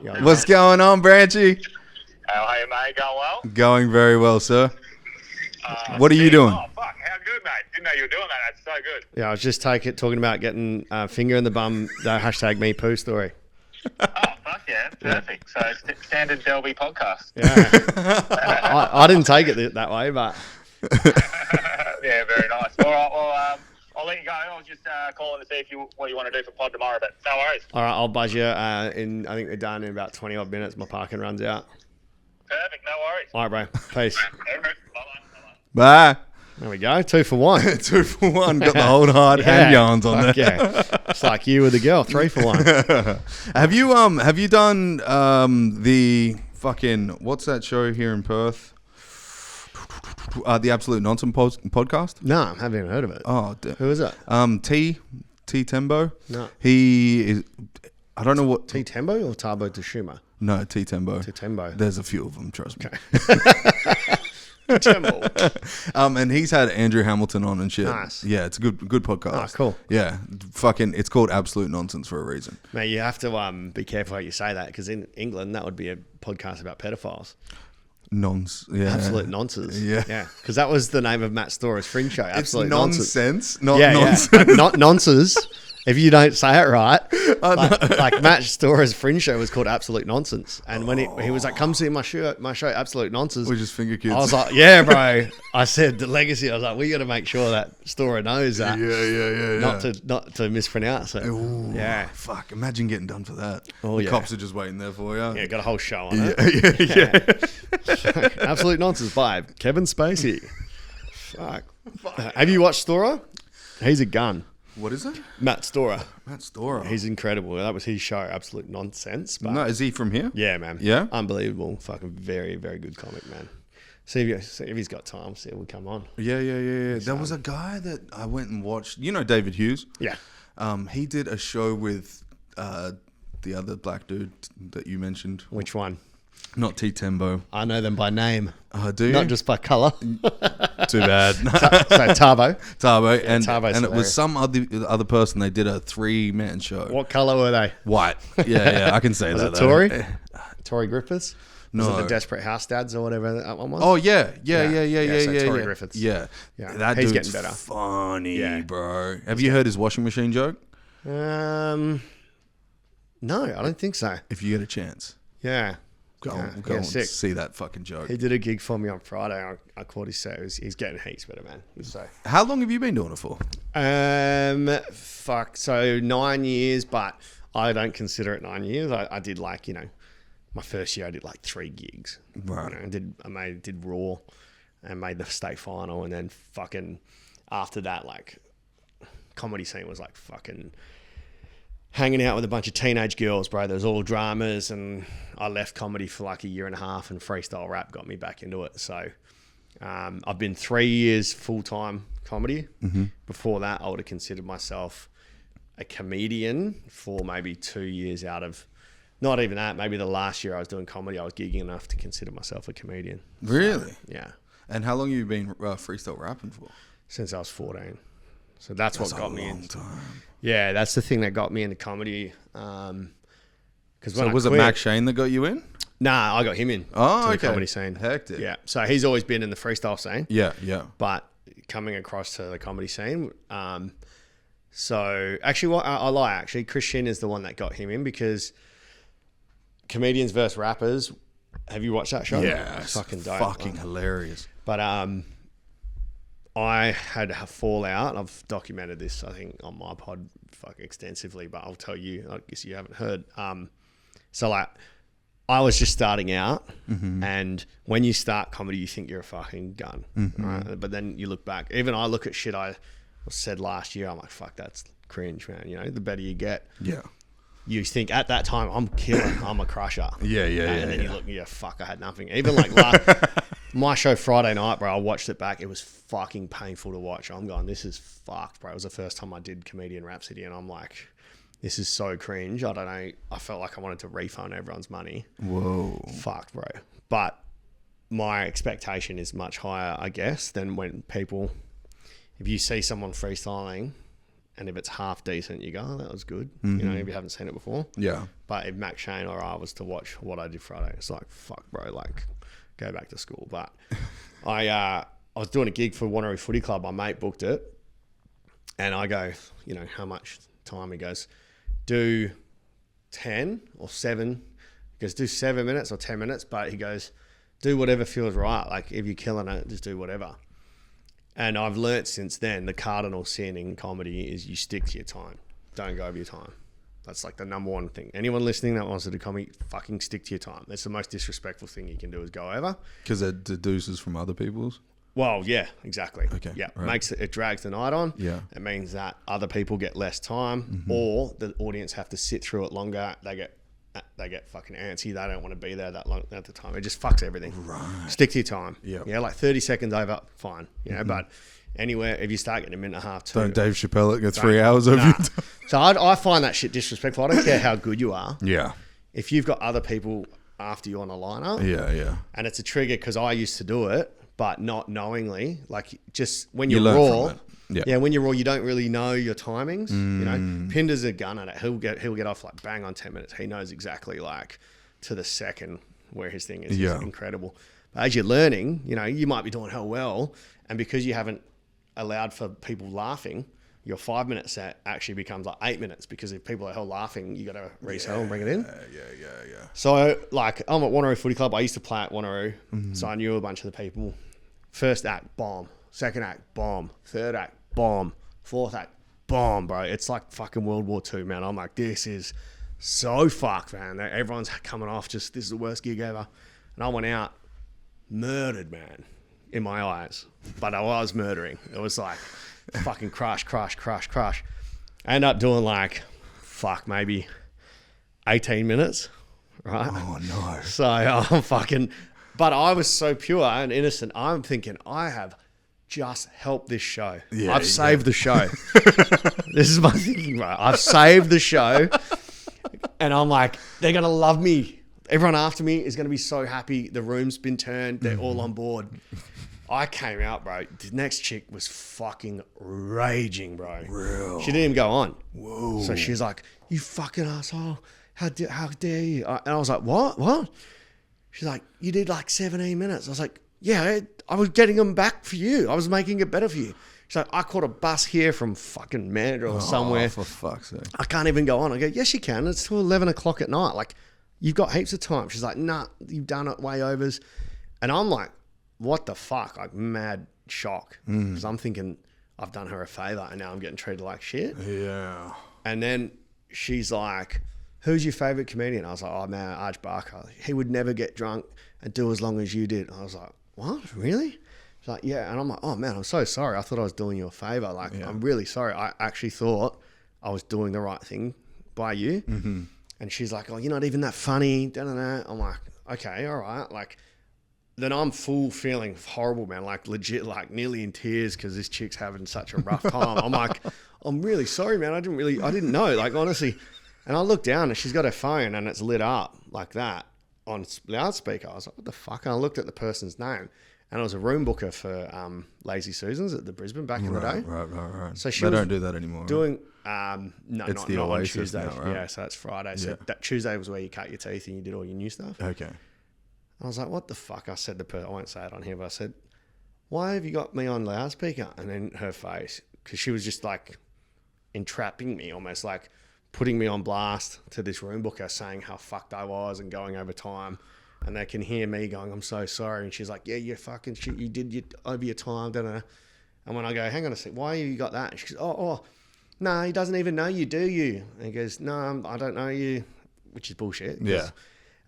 S4: Yo.
S2: What's going on, Branchy?
S4: How are you, mate? Going well?
S2: Going very well, sir. What are you doing?
S4: Oh, fuck. How good, mate? Didn't know you were doing that. That's so good.
S3: Yeah, I was just talking about getting finger in the bum. The #me-poo story.
S4: Oh, fuck yeah. Perfect. So, standard Delby podcast.
S3: Yeah, I didn't take it that way, but
S4: Yeah, very nice. All right, well, I'll let you go. I was just calling to see what you want to do for pod tomorrow, but no worries.
S3: all right, I'll buzz you I think they're done in about 20 odd minutes. My parking runs out.
S4: Perfect. No worries.
S3: All right, bro. Peace.
S4: Bye-bye.
S2: Bye.
S3: There we go. 2 for 1.
S2: 2 for 1. Got the whole hard hand yarns on there.
S3: Fuck yeah. It's like you with the girl. 3 for 1.
S2: Have you done the fucking what's that show here in Perth? The Absolute Nonsense podcast.
S3: No, I haven't even heard of it.
S2: Oh,
S3: Who is it?
S2: T Tembo.
S3: No.
S2: He is. I don't know what.
S3: T Tembo or Tabo Tashuma?
S2: No, T Tembo.
S3: T Tembo.
S2: There's a few of them. Trust me.
S3: Tembo.
S2: And he's had Andrew Hamilton on and shit.
S3: Nice.
S2: Yeah, it's a good podcast.
S3: Ah, cool.
S2: Yeah, fucking. It's called Absolute Nonsense for a reason.
S3: Mate, you have to be careful how you say that because in England that would be a podcast about pedophiles.
S2: Yeah.
S3: Absolute nonsense.
S2: Yeah.
S3: Because that was the name of Matt Store's Fringe show.
S2: It's
S3: Absolute
S2: nonsense, not
S3: Yeah,
S2: nonsense.
S3: yeah. Not nonsense. if you don't say it right, like Matt Stora's fringe show was called Absolute Nonsense, and when he was like, "Come see my show, Absolute Nonsense,"
S2: We're just finger kids.
S3: I was like, "Yeah, bro." I said the legacy. I was like, "We got to make sure that Stora knows that, not to mispronounce it."
S2: Ooh,
S3: yeah,
S2: fuck! Imagine getting done for that.
S3: Oh,
S2: the
S3: yeah.
S2: cops are just waiting there for you.
S3: Yeah, got a whole show on it.
S2: Yeah.
S3: Absolute Nonsense by Kevin Spacey. Fuck. Have you watched Stora? He's a gun.
S2: What is it?
S3: Matt Stora.
S2: Matt Stora.
S3: He's incredible. That was his show, Absolute Nonsense. But
S2: No, is he from here?
S3: yeah, man.
S2: Yeah?
S3: Unbelievable. Fucking very, very good comic, man. See if he's got time. See if we'll come on.
S2: Yeah. There was a guy that I went and watched. You know David Hughes?
S3: Yeah.
S2: He did a show with the other black dude that you mentioned.
S3: Which one?
S2: Not T Tembo.
S3: I know them by name.
S2: Do you?
S3: Not just by colour.
S2: Too bad.
S3: So Tarbo.
S2: Tarbo. And
S3: Tarbo's
S2: it was
S3: hilarious.
S2: some other person. They did a 3-man show.
S3: What colour were they?
S2: White. Yeah, I can say
S3: Was
S2: that.
S3: it Tory?
S2: though.
S3: Tory Griffiths?
S2: No.
S3: Was it the Desperate House Dads or whatever that one was?
S2: Oh, yeah.
S3: So Tory Griffiths.
S2: Yeah.
S3: Yeah.
S2: That
S3: He's
S2: dude's
S3: getting better.
S2: funny, bro. Have you heard his washing machine joke?
S3: No, I don't think so.
S2: If you get a chance.
S3: Yeah.
S2: Go
S3: Yeah,
S2: and
S3: sick.
S2: see that fucking joke.
S3: He did a gig for me on Friday. I caught his set. He's getting heaps better, man. So,
S2: How long have you been doing it for?
S3: so 9 years, but I don't consider it 9 years. I did my first year I did 3 gigs.
S2: Right.
S3: I did Raw and made the state final, and then fucking after that, comedy scene was fucking hanging out with a bunch of teenage girls, bro. There was all dramas, and I left comedy for a year and a half, and freestyle rap got me back into it. So I've been 3 years full-time comedy. Mm-hmm. Before that, I would have considered myself a comedian for maybe 2 years out of, not even that, maybe the last year I was doing comedy, I was gigging enough to consider myself a comedian.
S2: Really?
S3: So, yeah.
S2: And how long have you been freestyle rapping for?
S3: Since I was 14. So that's what got me in.
S2: Time.
S3: Yeah, that's the thing that got me into comedy.
S2: So was it Mac Shane that got you in?
S3: Nah, I got him in to the comedy scene.
S2: Hectic.
S3: Yeah, so he's always been in the freestyle scene.
S2: Yeah.
S3: But coming across to the comedy scene, so actually, I lie. Actually, Chris Shin is the one that got him in, because comedians versus rappers. Have you watched that show?
S2: Yeah,
S3: it's fucking dope.
S2: Fucking hilarious.
S3: But I had a fallout. I've documented this, I think, on my pod extensively, but I'll tell you, I guess you haven't heard. I was just starting out, mm-hmm. and when you start comedy, you think you're a fucking gun, mm-hmm. right? But then you look back. Even I look at shit I said last year, I'm like, fuck, that's cringe, man. The better you get.
S2: Yeah.
S3: You think at that time, I'm killer, I'm a crusher.
S2: Yeah.
S3: And then you look, fuck, I had nothing. Even my show Friday night, bro, I watched it back. It was fucking painful to watch. I'm going, this is fucked, bro. It was the first time I did Comedian Rhapsody, and I'm like, this is so cringe. I don't know. I felt like I wanted to refund everyone's money.
S2: Whoa.
S3: Fucked, bro. But my expectation is much higher, I guess, than when people, if you see someone freestyling, and if it's half decent, you go, oh, that was good.
S2: Mm-hmm.
S3: If you haven't seen it before.
S2: Yeah.
S3: But if Mac Shane or I was to watch what I did Friday, it's like, fuck, bro, go back to school. But I was doing a gig for Wanneroo Footy Club. My mate booked it. And I go, how much time? He goes, do 10 or 7. He goes, do 7 minutes or 10 minutes. But he goes, do whatever feels right. If you're killing it, just do whatever. And I've learnt since then, the cardinal sin in comedy is you stick to your time. Don't go over your time. That's the number one thing. Anyone listening that wants to do comedy, fucking stick to your time. That's the most disrespectful thing you can do, is go over.
S2: Because it deduces from other people's?
S3: Well, yeah, exactly.
S2: Okay.
S3: Yeah,
S2: right.
S3: it drags the night on.
S2: Yeah.
S3: It means that other people get less time, mm-hmm. or the audience have to sit through it longer. They get fucking antsy. They don't want to be there that long at the time. It just fucks everything.
S2: Right.
S3: Stick to your time.
S2: Yeah.
S3: Yeah, 30 seconds over, fine.
S2: Mm-hmm.
S3: But anywhere, if you start getting a minute and a half, 2.
S2: Don't Dave Chappelle it, go 3 hours over your time.
S3: So I find that shit disrespectful. I don't care how good you are.
S2: Yeah.
S3: If you've got other people after you on a lineup.
S2: Yeah.
S3: And it's a trigger, because I used to do it, but not knowingly. Just when you're
S2: learn
S3: raw.
S2: from it.
S3: Yeah, when you're raw, you don't really know your timings. Pinder's a gun at it. He'll get off bang on 10 minutes. He knows exactly to the second where his thing is.
S2: Yeah.
S3: It's incredible. But as you're learning, you might be doing hell well, and because you haven't allowed for people laughing, your 5-minute set actually becomes like 8 minutes, because if people are hell laughing, you got to resell and bring it in.
S2: Yeah.
S3: So like, I'm at Wanneroo Footy Club. I used to play at Wanneroo, so I knew a bunch of the people. First act, bomb. Second act, bomb. Third act, bomb. Fourth act, bomb, bro. It's like fucking World War II, man. I'm like, this is so fucked, man. Everyone's coming off just, this is the worst gig ever. And I went out, murdered, man, in my eyes. But I was murdering. It was like fucking crush. I ended up doing like, maybe 18 minutes, right?
S2: Oh, no.
S3: So I'm fucking... But I was so pure and innocent. I'm thinking, I have just helped this show.
S2: Yeah,
S3: I've saved the show. This is my thinking, bro. I've saved the show. And I'm like, they're going to love me. Everyone after me is going to be so happy. The room's been turned. They're all on board. I came out, bro. The next chick was fucking raging, bro.
S2: Real.
S3: She didn't even go on.
S2: Whoa.
S3: So she's like, you fucking asshole. How dare you? And I was like, what? She's like, you did like 17 minutes. I was like, yeah, I was getting them back for you. I was making it better for you. She's like, I caught a bus here from fucking Mandurah or somewhere.
S2: Oh, for fuck's sake.
S3: I can't even go on. I go, yes, you can. It's till 11 o'clock at night. Like, you've got heaps of time. She's like, nah, you've done it way overs. And I'm like, what the fuck? Like, mad shock. Because I'm thinking, I've done her a favor and now I'm getting treated like shit.
S2: Yeah.
S3: And then she's like, who's your favorite comedian? I was like, oh man, Arj Barker. He would never get drunk and do as long as you did. I was like, what? Really? She's like, yeah. And I'm like, oh man, I'm so sorry. I thought I was doing you a favor. Like, I'm really sorry. I actually thought I was doing the right thing by you. Mm-hmm. And she's like, oh, you're not even that funny. Da-da-da. I'm like, okay, all right. Like, then I'm full feeling horrible, man. Like, legit, like nearly in tears because this chick's having such a rough time. I'm like, I'm really sorry, man. I didn't know. Like, honestly. And I looked down and she's got her phone and it's lit up like that on loudspeaker. I was like, what the fuck? And I looked at the person's name and it was a room booker for Lazy Susans at the Brisbane back in the day.
S2: Right.
S3: So
S2: they don't do that anymore.
S3: Doing, no,
S2: it's
S3: not on
S2: Oasis
S3: Tuesday.
S2: now, right?
S3: Yeah, so that's Friday. So that Tuesday was where you cut your teeth and you did all your new stuff.
S2: Okay.
S3: I was like, what the fuck? I said I won't say it on here, but I said, why have you got me on loudspeaker? And then her face, because she was just like entrapping me, almost like putting me on blast to this room booker, saying how fucked I was and going over time. And they can hear me going, I'm so sorry. And she's like, yeah, you fucking shit. You did over your time. Da-da. And when I go, hang on a sec, why you got that? And she goes, oh, no, he doesn't even know you, do you? And he goes, no, I don't know you, which is bullshit.
S2: Yeah.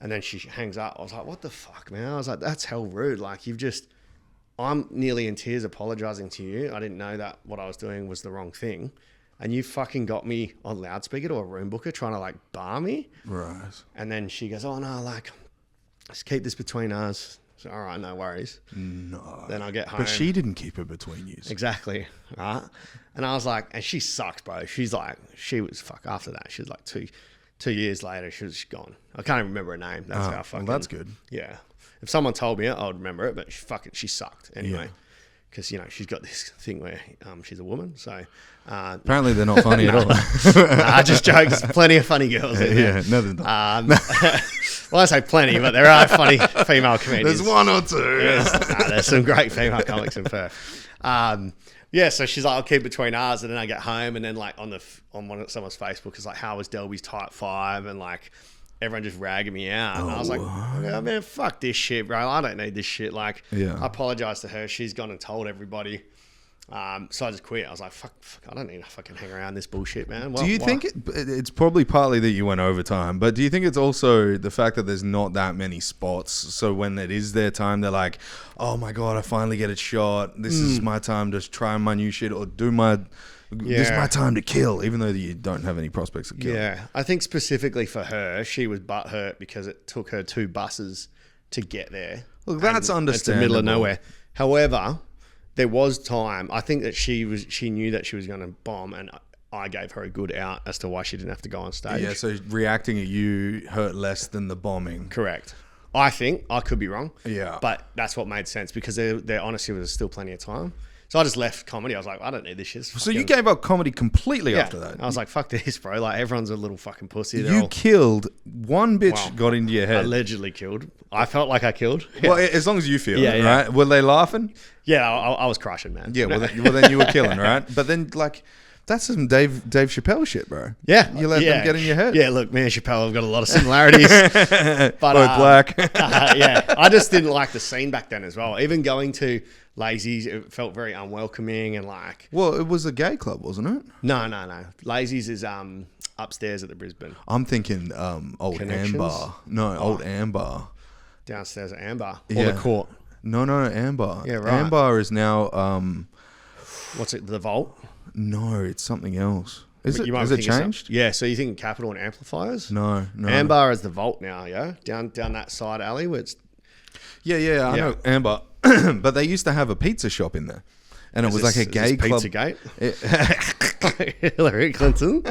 S3: And then she hangs up. I was like, what the fuck, man? I was like, that's hell rude. Like, I'm nearly in tears apologizing to you. I didn't know that what I was doing was the wrong thing. And you fucking got me on loudspeaker to a room booker trying to like bar me.
S2: Right.
S3: And then she goes, oh no, like, let's keep this between us. So, all right, no worries.
S2: No.
S3: Then I get home.
S2: But she didn't keep it between you.
S3: Exactly. Right. And I was like, and she sucks, bro. She's like, she was after that. She was like 2 years later, she was gone. I can't even remember her name. That's how fucking.
S2: Well, that's good.
S3: Yeah. If someone told me it, I would remember it, but she sucked anyway.
S2: Yeah.
S3: Because, she's got this thing where she's a woman. So
S2: apparently they're not funny at all.
S3: I just joke. There's plenty of funny girls in there.
S2: Yeah, no, they're not.
S3: Well, I say plenty, but there are funny female comedians.
S2: There's one or two.
S3: There's some great female comics in Perth. So she's like, I'll keep between ours. And then I get home and then like on someone's Facebook, it's like, how was Delby's Type 5? And like, everyone just ragging me out. And I was like, oh, man, fuck this shit, bro. I don't need this shit. Like, I apologized to her. She's gone and told everybody. So I just quit. I was like, fuck, I don't need to fucking hang around this bullshit, man.
S2: Do you think it's probably partly that you went overtime, but do you think it's also the fact that there's not that many spots? So when it is their time, they're like, oh my God, I finally get it shot. This is my time to try my new shit or do this is my time to kill, even though you don't have any prospects of killing.
S3: Yeah. I think specifically for her, she was butthurt because it took her 2 buses to get there.
S2: Look, that's understandable.
S3: It's the middle of nowhere. However, there was time. I think that she knew that she was going to bomb, and I gave her a good out as to why she didn't have to go on stage.
S2: Yeah, so reacting at you hurt less than the bombing.
S3: Correct. I think. I could be wrong.
S2: Yeah.
S3: But that's what made sense because there honestly was still plenty of time. So I just left comedy. I was like, I don't need this shit.
S2: So you gave up comedy completely after that?
S3: I was like, fuck this, bro. Like, everyone's a little fucking pussy.
S2: You killed one bitch, got into your head.
S3: Allegedly killed. I felt like I killed.
S2: Well, as long as you feel it, right? Were they laughing?
S3: Yeah, I was crushing, man.
S2: Yeah, well, then you were killing, right? But then, like, That's some Dave Chappelle shit, bro.
S3: Yeah.
S2: You let them get in your head.
S3: Yeah, look, me and Chappelle have got a lot of similarities. But,
S2: Both black.
S3: Yeah. I just didn't like the scene back then as well. Even going to Lazy's, it felt very unwelcoming and like...
S2: Well, it was a gay club, wasn't it?
S3: No. Lazy's is upstairs at the Brisbane.
S2: I'm thinking old Amber. No, old Amber.
S3: Downstairs at Amber. Or the Court.
S2: No, Amber.
S3: Yeah, right.
S2: Amber is now...
S3: What's it, the Vault?
S2: No, it's something else. Has it changed?
S3: Yeah, so you think Capital and Amplifiers?
S2: No.
S3: Amber is the Vault now, yeah? Down that side alley where it's...
S2: Yeah, I know Amber. But they used to have a pizza shop in there. And it was like a gay club.
S3: Pizzagate? Hillary Clinton?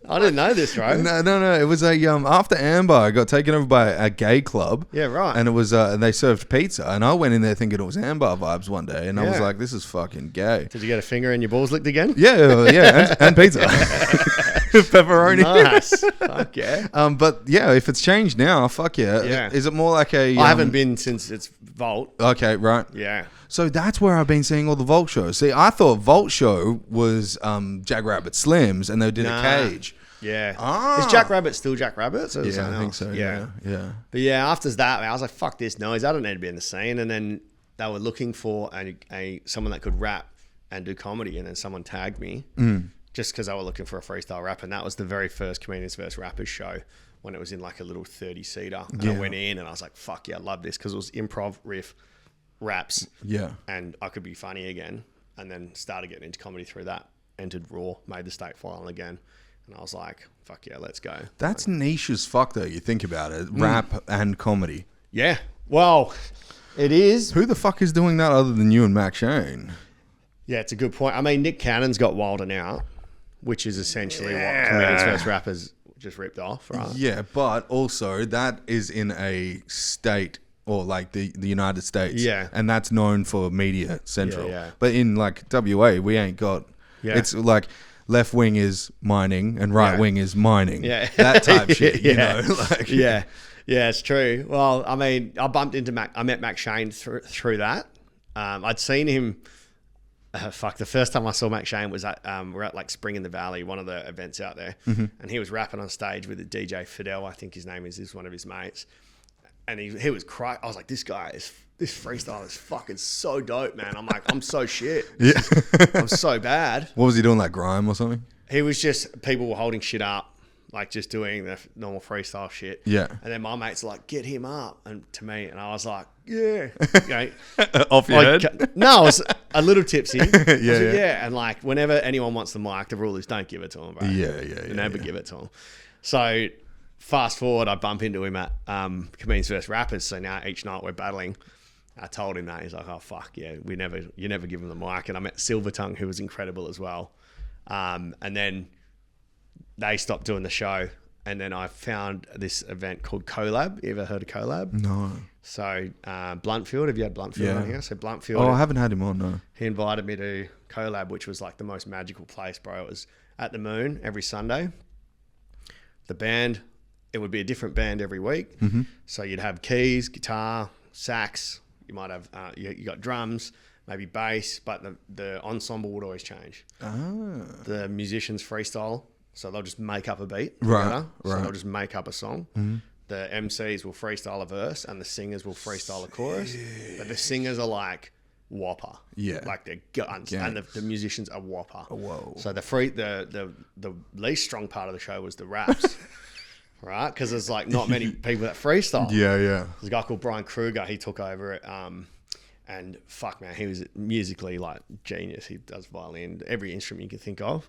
S3: I didn't know this, right?
S2: No. It was after Amber got taken over by a gay club.
S3: Yeah, right.
S2: And it was they served pizza, and I went in there thinking it was Amber vibes one day, and I was like, "This is fucking gay."
S3: Did you get a finger in your balls licked again?
S2: Yeah, and pizza, pepperoni.
S3: Nice. Fuck yeah.
S2: But yeah, if it's changed now, fuck yeah.
S3: Yeah.
S2: Is it more like a?
S3: I haven't been since it's Vault.
S2: Okay, right.
S3: Yeah.
S2: So that's where I've been seeing all the Vault shows. See, I thought Vault show was Jackrabbit Slims, and they did a cage.
S3: Yeah. Is Jackrabbit still Jackrabbit? So
S2: yeah, I think so. Yeah.
S3: But yeah, after that, I was like, fuck this noise. I don't need to be in the scene. And then they were looking for someone that could rap and do comedy. And then someone tagged me just because they were looking for a freestyle rap. And that was the very first Comedians vs. Rappers show when it was in like a little 30-seater. And I went in and I was like, fuck yeah, I love this because it was improv, riff, raps.
S2: Yeah.
S3: And I could be funny again. And then started getting into comedy through that. Entered Raw, made the state final again. And I was like, fuck yeah, let's go.
S2: That's niche as fuck, though. You think about it. Rap and comedy.
S3: Yeah. Well, it is.
S2: Who the fuck is doing that other than you and Mac Shane?
S3: Yeah, it's a good point. I mean, Nick Cannon's got Wild 'N Out, which is essentially what Comedians vs. Rappers just ripped off, right?
S2: Yeah, but also that is in a state or like the United States.
S3: Yeah.
S2: And that's known for Media Central.
S3: Yeah.
S2: But in like WA, we ain't got...
S3: Yeah.
S2: It's like... Left wing is mining and right wing is mining.
S3: Yeah.
S2: That type shit, you know? Like,
S3: yeah, it's true. Well, I mean, I bumped into I met Mac Shane through that. I'd seen him, the first time I saw Mac Shane was at, we're at like Spring in the Valley, one of the events out there. Mm-hmm. And he was rapping on stage with the DJ Fidel, I think his name is one of his mates. And he was crying. I was like, this freestyle is fucking so dope, man. I'm like, I'm so shit.
S2: Yeah.
S3: I'm so bad.
S2: What was he doing, like grime or something?
S3: He was just, people were holding shit up, like just doing the normal freestyle shit.
S2: Yeah.
S3: And then my mates were like, get him up. And to me, and I was like, yeah. You know,
S2: off your head?
S3: No, I was a little tipsy.
S2: Yeah.
S3: And like, whenever anyone wants the mic, the rule is don't give it to him, bro.
S2: Yeah.
S3: Never give it to him. So... Fast forward, I bump into him at Comedians vs. Rappers. So now each night we're battling. I told him that. He's like, oh, fuck, yeah, you never give him the mic. And I met Silvertongue, who was incredible as well. And then they stopped doing the show. And then I found this event called Collab. You ever heard of Collab?
S2: No.
S3: So Bluntfield, have you had Bluntfield on here? So Bluntfield.
S2: Oh, I haven't had him on, no.
S3: He invited me to Collab, which was like the most magical place, bro. It was at the Moon every Sunday. The band... It would be a different band every week. Mm-hmm. So you'd have keys, guitar, sax. You might have, you got drums, maybe bass, but the ensemble would always change. The musicians freestyle. So they'll just make up a beat. Together. So they'll just make up a song. Mm-hmm. The MCs will freestyle a verse and the singers will freestyle a chorus. But the singers are like whopper. Yeah. Like they're guns. Yeah. And the musicians are whopper.
S2: Whoa.
S3: So the least strong part of the show was the raps. Right, because there's like not many people that freestyle.
S2: Yeah.
S3: There's a guy called Brian Kruger. He took over it, and fuck man, he was musically like genius. He does violin, every instrument you can think of.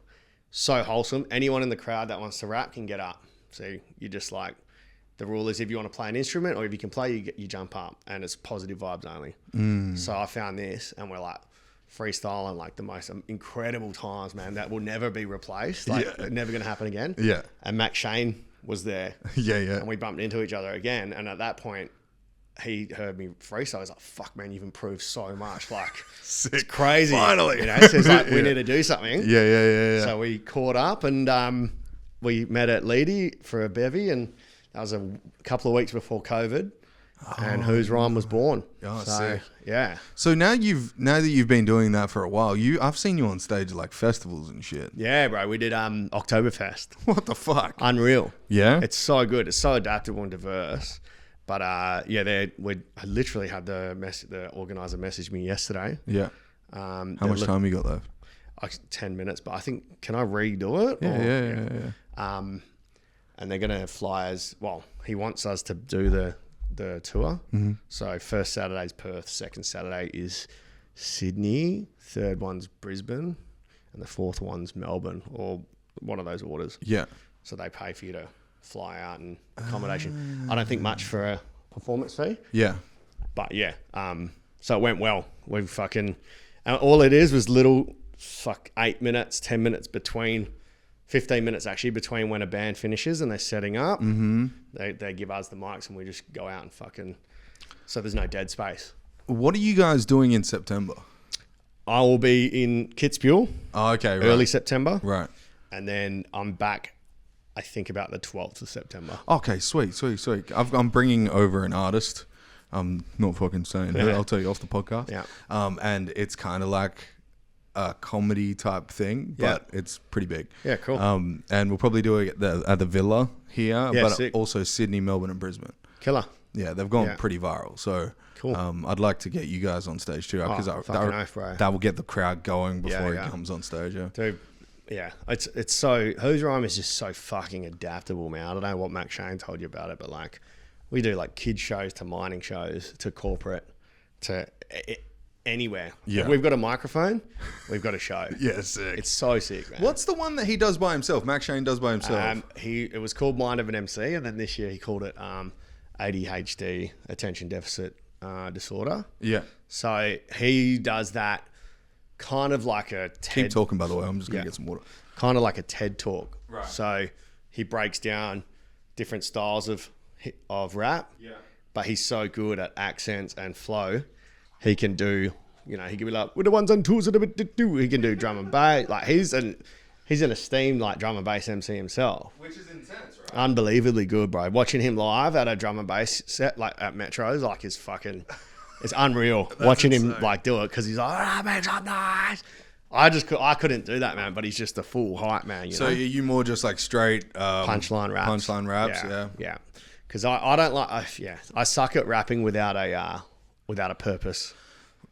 S3: So wholesome. Anyone in the crowd that wants to rap can get up. So you just like, the rule is if you want to play an instrument or if you can play, you jump up, and it's positive vibes only. So I found this, and we're like freestyling like the most incredible times, man. That will never be replaced. Like never gonna happen again. Yeah. And Mac Shane was there. Yeah. And we bumped into each other again. And at that point, he heard me freestyle. I was like, fuck, man, you've improved so much. Like, sick. It's crazy. Finally. You know, so it's like, we need to do something.
S2: Yeah.
S3: So we caught up and we met at Leedy for a bevy. And that was a couple of weeks before COVID. and Whose Rhyme was born.
S2: Oh,
S3: so,
S2: sick.
S3: Yeah.
S2: So now that you've been doing that for a while, I've seen you on stage at like festivals and shit.
S3: Yeah, bro. We did Oktoberfest.
S2: What the fuck?
S3: Unreal.
S2: Yeah?
S3: It's so good. It's so adaptable and diverse. But I literally had the organizer message me yesterday.
S2: Yeah. How much time you got left?
S3: 10 minutes, but I think, can I redo it?
S2: Yeah.
S3: And they're going to fly he wants us to do the tour. Mm-hmm. So first Saturday's Perth, second Saturday is Sydney, third one's Brisbane, and the fourth one's Melbourne, or one of those orders.
S2: Yeah.
S3: So they pay for you to fly out and accommodation. I don't think much for a performance fee.
S2: Yeah.
S3: But yeah, so it went well. All it is was little 8 minutes, 10 minutes between, 15 minutes actually between when a band finishes and they're setting up. Mm-hmm. They give us the mics and we just go out and so there's no dead space.
S2: What are you guys doing in September?
S3: I will be in Kitzbühel.
S2: Oh, okay. Right.
S3: Early September.
S2: Right.
S3: And then I'm back, I think about the 12th of September.
S2: Okay, sweet. I'm bringing over an artist. I'm not fucking saying who. I'll tell you off the podcast.
S3: Yeah.
S2: And it's kind of like a comedy type thing, but it's pretty big.
S3: Yeah, cool.
S2: And we'll probably do it at the Villa here, but
S3: sick.
S2: also Sydney, Melbourne, and Brisbane.
S3: Killer.
S2: Yeah, they've gone pretty viral. So
S3: cool.
S2: I'd like to get you guys on stage too, because that will get the crowd going before he comes on stage. Yeah.
S3: Dude, yeah, it's so, Whose Rhyme is just so fucking adaptable, man. I don't know what Mac Shane told you about it, but like we do like kid shows to mining shows to corporate to anywhere.
S2: Yeah.
S3: If we've got a microphone, we've got a show.
S2: Yeah, sick.
S3: It's so sick, man.
S2: What's the one that he does by himself? Mac Shane does by himself?
S3: It was called Mind of an MC, and then this year he called it ADHD, Attention Deficit Disorder.
S2: Yeah.
S3: So he does that kind of like a TED...
S2: Keep talking, by the way. I'm just going to get some water.
S3: Kind of like a TED Talk.
S2: Right.
S3: So he breaks down different styles of rap. Yeah. But he's so good at accents and flow. He can do, he can be like, with the ones and twos, he can do drum and bass. Like he's an esteemed like drum and bass MC himself.
S4: Which is intense, right?
S3: Unbelievably good, bro. Watching him live at a drum and bass set, like at Metro's, like is fucking, it's unreal. Watching him like do it, because he's like, man, I'm nice. I couldn't do that, man, but he's just a full hype man,
S2: So are you more just like straight
S3: punchline raps?
S2: Punchline raps, yeah.
S3: Yeah. Because I don't like, I suck at rapping without a purpose.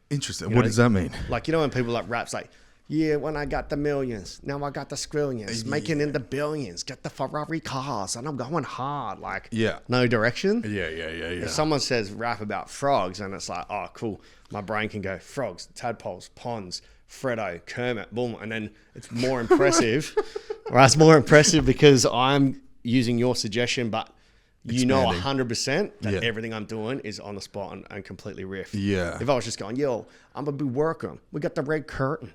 S2: Interesting. What does that mean?
S3: Like, when people like raps like, yeah, when I got the millions, now I got the skrillions, making in the billions, get the Ferrari cars, and I'm going hard. Like, no direction.
S2: Yeah.
S3: If someone says rap about frogs, and it's like, oh, cool, my brain can go frogs, tadpoles, ponds, Freddo, Kermit, boom, and then it's more impressive. Right, it's more impressive because I'm using your suggestion, but know 100% that everything I'm doing is on the spot and completely riff. Yeah. If I was just going, yo, I'm going to be working. We got the red curtain.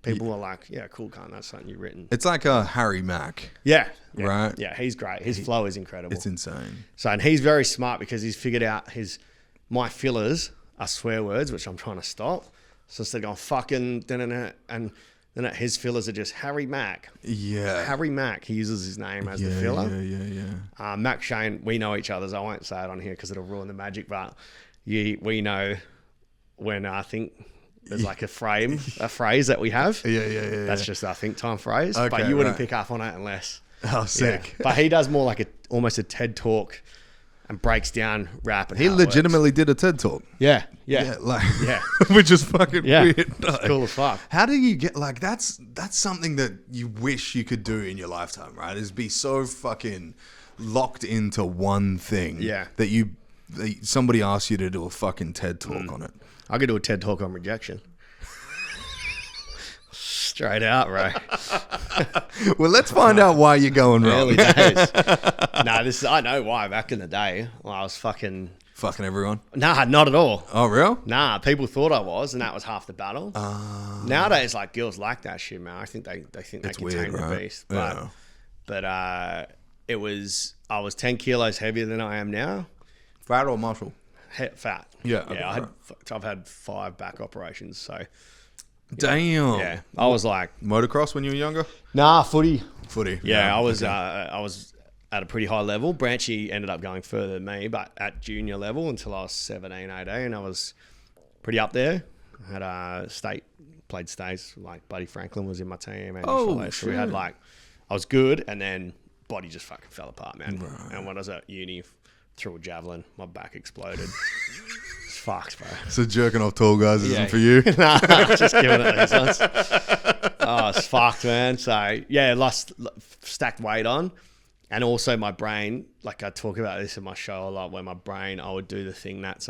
S3: People are like, yeah, cool, cunt. That's something you've written.
S2: It's like a Harry Mack.
S3: Yeah.
S2: Right?
S3: Yeah, he's great. His flow is incredible.
S2: It's insane.
S3: So, and he's very smart because he's figured out my fillers are swear words, which I'm trying to stop. So instead of going fucking, and then his fillers are just Harry Mack. Yeah. Harry Mack. He uses his name as the filler. Yeah. Mac Shane, we know each other. I won't say it on here because it'll ruin the magic, but we know when I think there's like a phrase that we have. Yeah. That's just our think time phrase. Okay, but you wouldn't pick up on it unless.
S2: Oh, sick.
S3: Yeah. But he does more like almost a TED Talk and breaks down rap. And
S2: he legitimately did a TED Talk.
S3: Yeah.
S2: Which is fucking weird.
S3: It's cool as fuck.
S2: How do you get that's something that you wish you could do in your lifetime, right? Is be so fucking locked into one thing. Yeah. That somebody asks you to do a fucking TED Talk on it.
S3: I could do a TED Talk on rejection. Straight out, right?
S2: Well, let's find out why you're going wrong.
S3: Early days. I know why. Back in the day, I was fucking
S2: everyone.
S3: Nah, not at all.
S2: Oh, real?
S3: Nah, people thought I was, and that was half the battle. Nowadays, like girls like that shit, man. I think they think they can tame the beast. But I was 10 kilos heavier than I am now.
S2: Fat or muscle?
S3: Fat.
S2: Yeah.
S3: I've had 5 back operations, so.
S2: Damn.
S3: Yeah, I was like
S2: motocross when you were younger.
S3: Nah, footy.
S2: Footy.
S3: Yeah, I was at a pretty high level. Branchy ended up going further than me, but at junior level until I was 17, 18, I was pretty up there. I had played states, like Buddy Franklin was in my team. And so we had I was good, and then body just fucking fell apart, man. Right. And when I was at uni, threw a javelin, my back exploded. It's fucked, bro.
S2: So jerking off tall guys isn't for you?
S3: Nah, just giving it these ones. Oh, it's fucked, man. So, yeah, stacked weight on. And also my brain, like I talk about this in my show a lot, where my brain, I would do the thing that's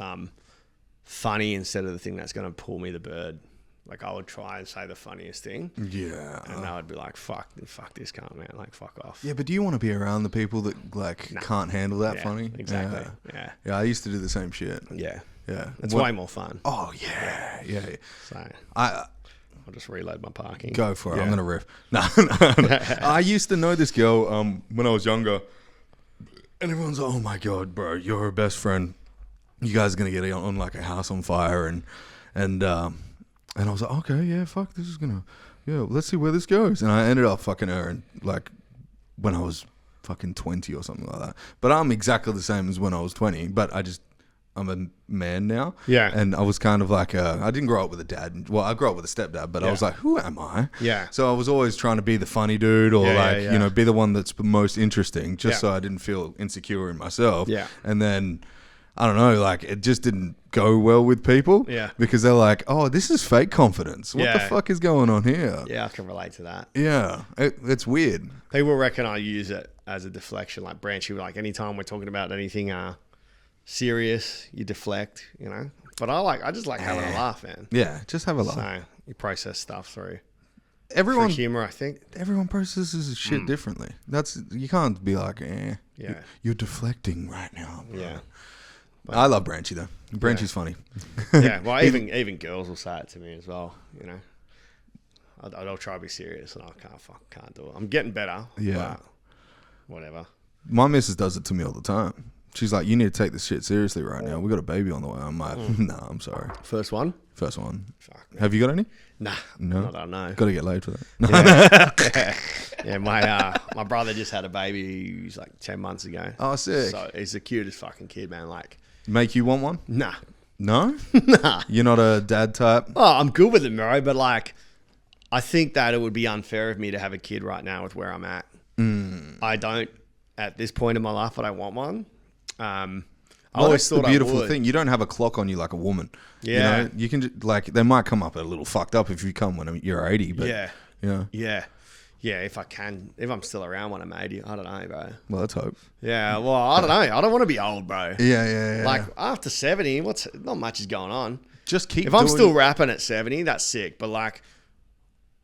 S3: funny instead of the thing that's going to pull me the bird. Like I would try and say the funniest thing.
S2: Yeah.
S3: And I would be like, fuck this cunt, man. Like, fuck off.
S2: Yeah, but do you want to be around the people that can't handle that funny?
S3: Exactly.
S2: Yeah. Yeah, I used to do the same shit.
S3: Yeah.
S2: Yeah.
S3: It's way more fun.
S2: Oh, yeah. Yeah.
S3: So
S2: I'll
S3: just reload my parking.
S2: Go for it. I'm going to riff. No. I used to know this girl when I was younger. And everyone's like, oh, my God, bro, you're her best friend. You guys are going to get on like a house on fire. And I was like, okay, yeah, fuck, this is going to, let's see where this goes. And I ended up fucking her and like when I was fucking 20 or something like that. But I'm exactly the same as when I was 20, but I'm a man now. Yeah. And I was kind of like, I didn't grow up with a dad. Well, I grew up with a stepdad, but I was like, who am I? Yeah. So I was always trying to be the funny dude or you know, be the one that's most interesting just so I didn't feel insecure in myself. Yeah. And then, I don't know, like it just didn't go well with people. Yeah. Because they're like, oh, this is fake confidence. What the fuck is going on here?
S3: Yeah, I can relate to that.
S2: Yeah. It's weird.
S3: People reckon I use it as a deflection, like Branchy, like anytime we're talking about anything serious, you deflect, you know. But I just like having a laugh, man.
S2: Yeah, just have a laugh.
S3: So you process stuff through humor, I think.
S2: Everyone processes shit differently. You can't be like, you're deflecting right now, bro. Yeah. But I love Branchy though. Branchy's funny.
S3: Yeah, well, even girls will say it to me as well. You know, I'll try to be serious, and I can't do it. I'm getting better. Yeah, but whatever.
S2: My missus does it to me all the time. She's like, "You need to take this shit seriously right now. We got a baby on the way." I'm like, "Nah, I'm sorry."
S3: First one.
S2: Fuck, have you got any?
S3: Nah,
S2: no.
S3: Not that I know.
S2: Got to get laid for that.
S3: Yeah. My brother just had a baby. He was like 10 months ago.
S2: Oh, sick.
S3: So he's the cutest fucking kid, man. Like,
S2: make you want one?
S3: Nah.
S2: No?
S3: Nah.
S2: You're not a dad type?
S3: Oh, I'm good with it, bro. But like, I think that it would be unfair of me to have a kid right now with where I'm at. I don't, at this point in my life, I don't want one. I always thought
S2: the beautiful thing. You don't have a clock on you like a woman. Yeah. You know, you can like, they might come up a little fucked up if you come when you're 80, but
S3: yeah. Yeah, if I'm still around when I'm 80, I don't know, bro.
S2: Well, let's hope.
S3: Yeah, well, I don't know. I don't want to be old, bro.
S2: Yeah.
S3: Like after 70, not much is going on.
S2: Just keep.
S3: If I'm still rapping at 70, that's sick. But like,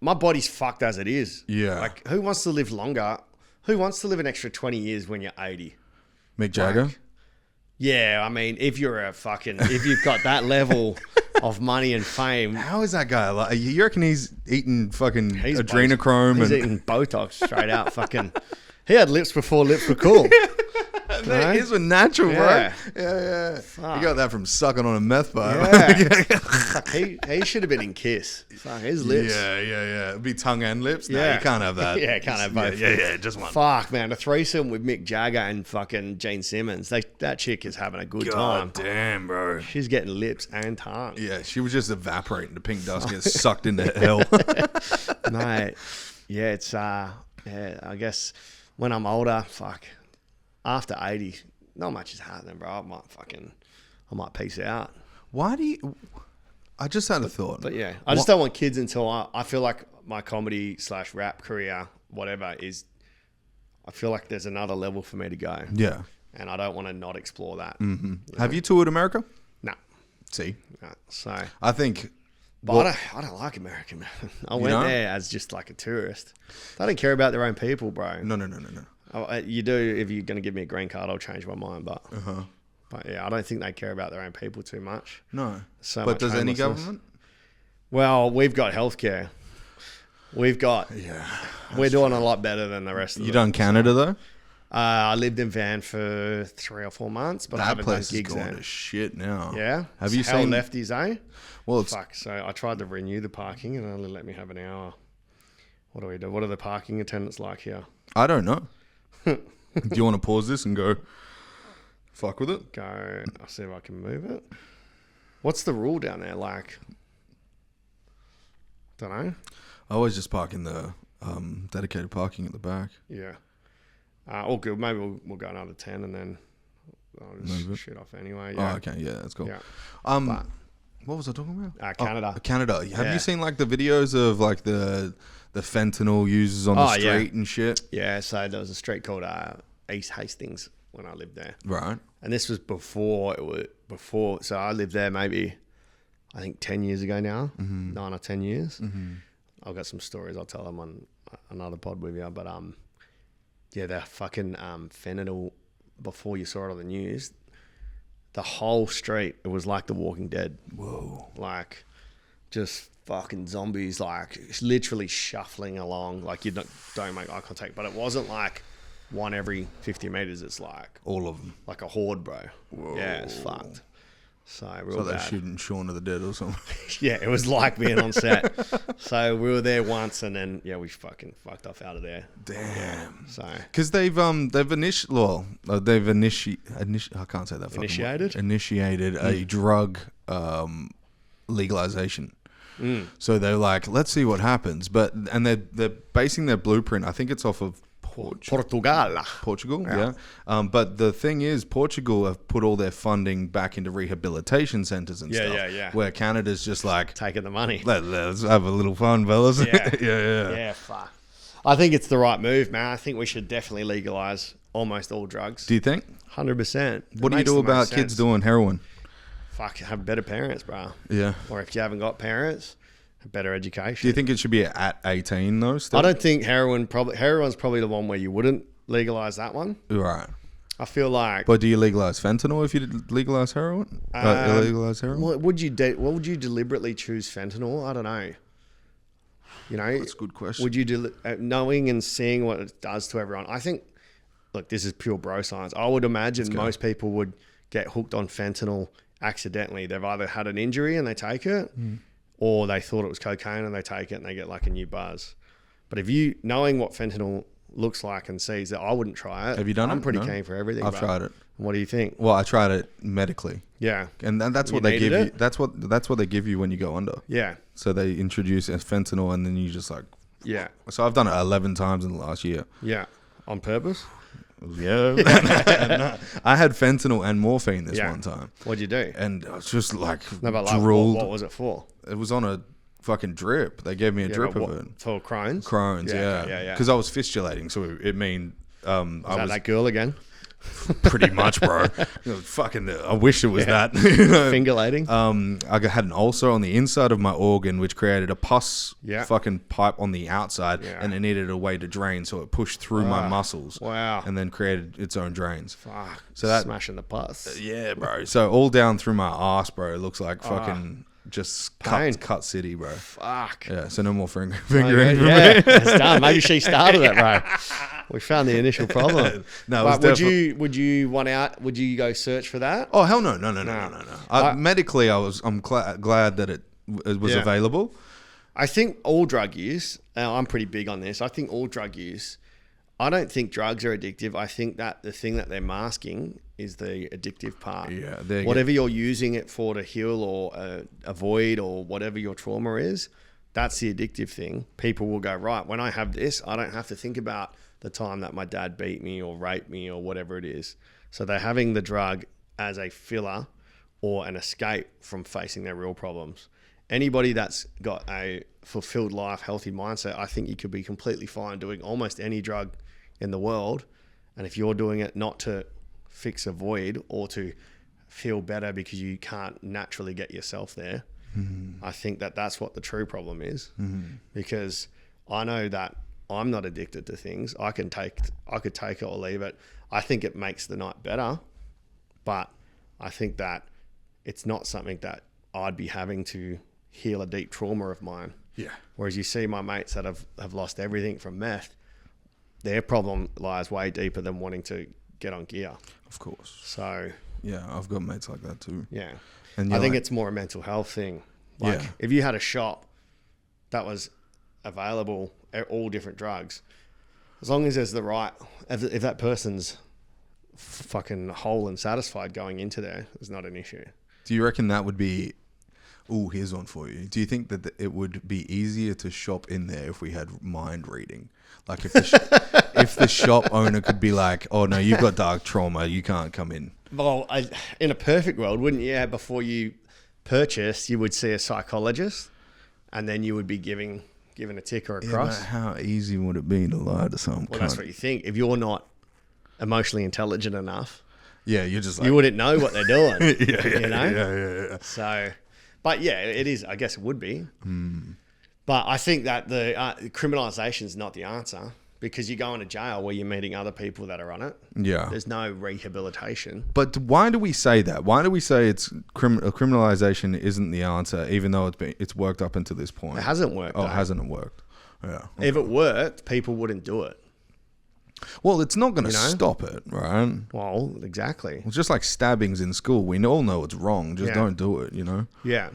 S3: my body's fucked as it is.
S2: Yeah.
S3: Like, who wants to live longer? Who wants to live an extra 20 years when you're 80?
S2: Mick Jagger.
S3: Like, yeah, I mean, if you've got that level of money and fame.
S2: How is that guy? Like, you reckon he's eating fucking adrenochrome?
S3: He's eating Botox straight out. Fucking, he had lips before lips were cool.
S2: His were natural, bro. Yeah. Fuck. He got that from sucking on a meth pipe.
S3: Yeah. he should have been in Kiss. Fuck, his lips.
S2: Yeah. It'd be tongue and lips. No, you can't have that.
S3: Yeah, can't have both.
S2: Yeah, just one.
S3: Fuck, man. A threesome with Mick Jagger and fucking Gene Simmons. That chick is having a good time.
S2: God damn, bro.
S3: She's getting lips and tongue.
S2: Yeah, she was just evaporating. The pink dust gets sucked into hell.
S3: Mate, yeah, it's, I guess when I'm older, fuck. After 80, not much is happening, bro. I might peace out.
S2: Why do you... I just had a thought.
S3: But yeah, I just don't want kids until I feel like my comedy / rap career, whatever, is... I feel like there's another level for me to go.
S2: Yeah.
S3: And I don't want to not explore that.
S2: Mm-hmm. Have you toured America?
S3: No.
S2: See?
S3: No. So...
S2: I think...
S3: But I don't like America, man. I went there as just like a tourist. They don't care about their own people, bro.
S2: No.
S3: You do. If you're going to give me a green card, I'll change my mind. But yeah, I don't think they care about their own people too much.
S2: No. But does any government?
S3: Well, we've got healthcare. We've got. Yeah. We're doing a lot better than the rest of them.
S2: You done Canada though?
S3: I lived in Van for 3 or 4 months, but I haven't done gigs there.
S2: That place is going to shit now.
S3: Yeah.
S2: Have you seen
S3: lefties, eh?
S2: Well,
S3: fuck. So I tried to renew the parking and only let me have an hour. What do we do? What are the parking attendants like here?
S2: I don't know. Do you want to pause this and go fuck with it?
S3: I'll see if I can move it. What's the rule down there? Like, don't know.
S2: I always just park in the dedicated parking at the back.
S3: Yeah. All good. Maybe we'll go another 10 and then I'll just shoot off anyway. Yeah.
S2: Oh, okay. Yeah, that's cool.
S3: Yeah.
S2: What was I talking about?
S3: Canada.
S2: Canada. Have you seen like the videos of like the fentanyl users on the street and shit?
S3: Yeah. So there was a street called East Hastings when I lived there.
S2: Right.
S3: And this was before. So I lived there maybe, I think 10 years ago now, 9 or 10 years. Mm-hmm. I've got some stories I'll tell them on another pod with you. But the fucking fentanyl, before you saw it on the news, the whole street, it was like The Walking Dead.
S2: Whoa.
S3: Like just fucking zombies, like literally shuffling along. Like you don't make eye contact, but it wasn't like one every 50 meters. It's like
S2: all of them,
S3: like a horde, bro.
S2: Whoa.
S3: Yeah, it's fucked. So
S2: they're shooting Shaun of the Dead or something.
S3: Yeah, it was like being on set. So we were there once, and then we fucking fucked off out of there.
S2: Damn.
S3: Yeah, so
S2: because they've initiated I can't say that. Initiated a drug legalization. So they're like, let's see what happens. And they're basing their blueprint. I think it's off of Portugal, yeah. But the thing is, Portugal have put all their funding back into rehabilitation centers and stuff.
S3: Yeah.
S2: Where Canada's just like
S3: taking the money.
S2: Let's have a little fun, fellas.
S3: Yeah.
S2: Yeah.
S3: Fuck. I think it's the right move, man. I think we should definitely legalize almost all drugs.
S2: Do you think?
S3: 100%.
S2: What do you do about kids doing heroin?
S3: Fuck, have better parents, bro.
S2: Yeah.
S3: Or if you haven't got parents, better education.
S2: Do you think it should be at 18 though? Still?
S3: I don't think heroin's probably the one where you wouldn't legalize that one.
S2: Right.
S3: I feel like.
S2: But do you legalize fentanyl if you legalize heroin? Legalize heroin?
S3: What would you deliberately choose fentanyl? I don't know. You know,
S2: that's a good question.
S3: Would you knowing and seeing what it does to everyone? I think. Look, this is pure bro science. I would imagine most people would get hooked on fentanyl accidentally. They've either had an injury and they take it. Or they thought it was cocaine and they take it and they get like a new buzz. But if you, knowing what fentanyl looks like and sees that, I wouldn't try it.
S2: Have you done it?
S3: I'm pretty keen for everything.
S2: I've tried it.
S3: What do you think?
S2: Well, I tried it medically.
S3: Yeah.
S2: And that's what they give you. That's what they give you when you go under.
S3: Yeah.
S2: So they introduce fentanyl and then you just like.
S3: Yeah.
S2: So I've done it 11 times in the last year.
S3: Yeah. On purpose?
S2: Yeah. No. I had fentanyl and morphine this one time.
S3: What'd you do?
S2: And I was just like
S3: drooled. What was it for?
S2: It was on a fucking drip. They gave me a drip of it.
S3: For Crohn's?
S2: Crohn's, yeah. Because I was fistulating, so it mean...
S3: that girl again?
S2: Pretty much, bro. Fucking, I wish it was that.
S3: Fingulating?
S2: I had an ulcer on the inside of my organ, which created a pus fucking pipe on the outside, and it needed a way to drain, so it pushed through my muscles.
S3: Wow.
S2: And then created its own drains.
S3: Fuck.
S2: So that
S3: smashing the pus.
S2: Yeah, bro. So all down through my ass, bro. It looks like fucking... Just cut city, bro.
S3: Fuck.
S2: Yeah, so no more fingering
S3: for me. It's done. Maybe she started it, bro. We found the initial problem.
S2: No,
S3: would you want out? Would you go search for that?
S2: Oh hell no. Medically, I'm glad that it was available.
S3: I think all drug use. I'm pretty big on this. I think all drug use. I don't think drugs are addictive. I think that the thing that they're masking is the addictive part.
S2: Yeah.
S3: Whatever you're using it for to heal or avoid or whatever your trauma is, that's the addictive thing. People will go, right, when I have this, I don't have to think about the time that my dad beat me or raped me or whatever it is. So they're having the drug as a filler or an escape from facing their real problems. Anybody that's got a fulfilled life, healthy mindset, I think you could be completely fine doing almost any drug in the world. And if you're doing it not to fix a void or to feel better because you can't naturally get yourself there, I think that that's what the true problem is. Because I know that I'm not addicted to things. I could take it or leave it. I think it makes the night better, but I think that it's not something that I'd be having to heal a deep trauma of mine.
S2: Yeah.
S3: Whereas you see my mates that have lost everything from meth, their problem lies way deeper than wanting to get on gear.
S2: Of course.
S3: So
S2: yeah, I've got mates like that too.
S3: Yeah.
S2: And
S3: I think it's more a mental health thing. Like if you had a shop that was available, all different drugs, As long as there's the right, if that person's fucking whole and satisfied going into there, it's not an issue.
S2: Do you reckon that would be... Oh, here's one for you. Do you think that it would be easier to shop in there if we had mind reading? Like if the shop owner could be like, oh no, you've got dark trauma, you can't come in.
S3: Well, in a perfect world, wouldn't you? Before you purchase, you would see a psychologist, and then you would be given a tick or a cross.
S2: But how easy would it be to lie to some?
S3: Well, that's what you think. If you're not emotionally intelligent enough,
S2: yeah, you're just like,
S3: you wouldn't know what they're doing.
S2: yeah.
S3: Yeah. So, but yeah, it is. I guess it would be. But I think that the criminalisation is not the answer, because you go into jail where you're meeting other people that are on it.
S2: Yeah.
S3: There's no rehabilitation.
S2: But why do we say that? Why do we say it's criminalisation isn't the answer, even though it's worked up until this point?
S3: It hasn't worked.
S2: Oh, hasn't it worked? Yeah.
S3: If it worked, people wouldn't do it.
S2: Well, it's not going to stop it, right?
S3: Well, exactly.
S2: It's just like stabbings in school. We all know it's wrong. Just don't do it, you know?
S3: Yeah.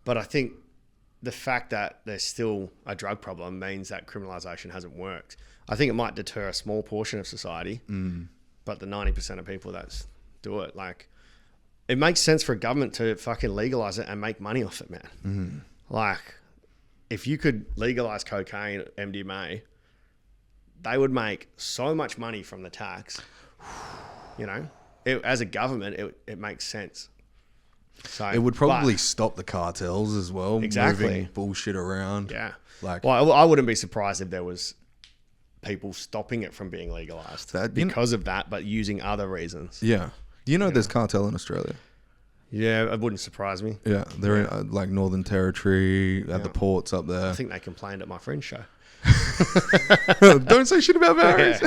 S3: But I think the fact that there's still a drug problem means that criminalisation hasn't worked. I think it might deter a small portion of society, but the 90% of people that do it, like, it makes sense for a government to fucking legalise it and make money off it, man. Like, if you could legalise cocaine, MDMA, they would make so much money from the tax. You know, as a government, it makes sense. So
S2: it would probably stop the cartels as well.
S3: Exactly.
S2: Moving bullshit around.
S3: Yeah.
S2: Like,
S3: well, I wouldn't be surprised if there was people stopping it from being legalized because of that, but using other reasons.
S2: Yeah. You know, there's cartel in Australia.
S3: Yeah, it wouldn't surprise me.
S2: Yeah. They're in like Northern Territory, at the ports up there.
S3: I think they complained at my friend's show.
S2: Don't say shit about Paris.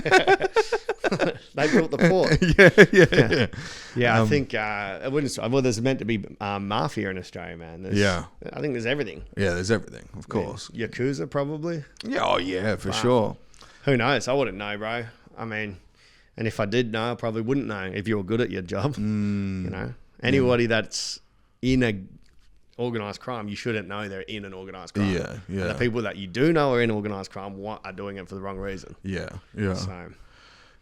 S3: They built the port. Yeah. I think it wouldn't. Well, there's meant to be mafia in Australia, man. I think there's everything.
S2: Yeah, there's everything, of course.
S3: Yakuza, probably.
S2: Yeah, oh yeah, for sure.
S3: Who knows? I wouldn't know, bro. I mean, and if I did know, I probably wouldn't know if you were good at your job. You know, anybody that's in a organised crime, you shouldn't know they're in an organised crime.
S2: Yeah.
S3: And the people that you do know are in organised crime are doing it for the wrong reason.
S2: Yeah.
S3: So,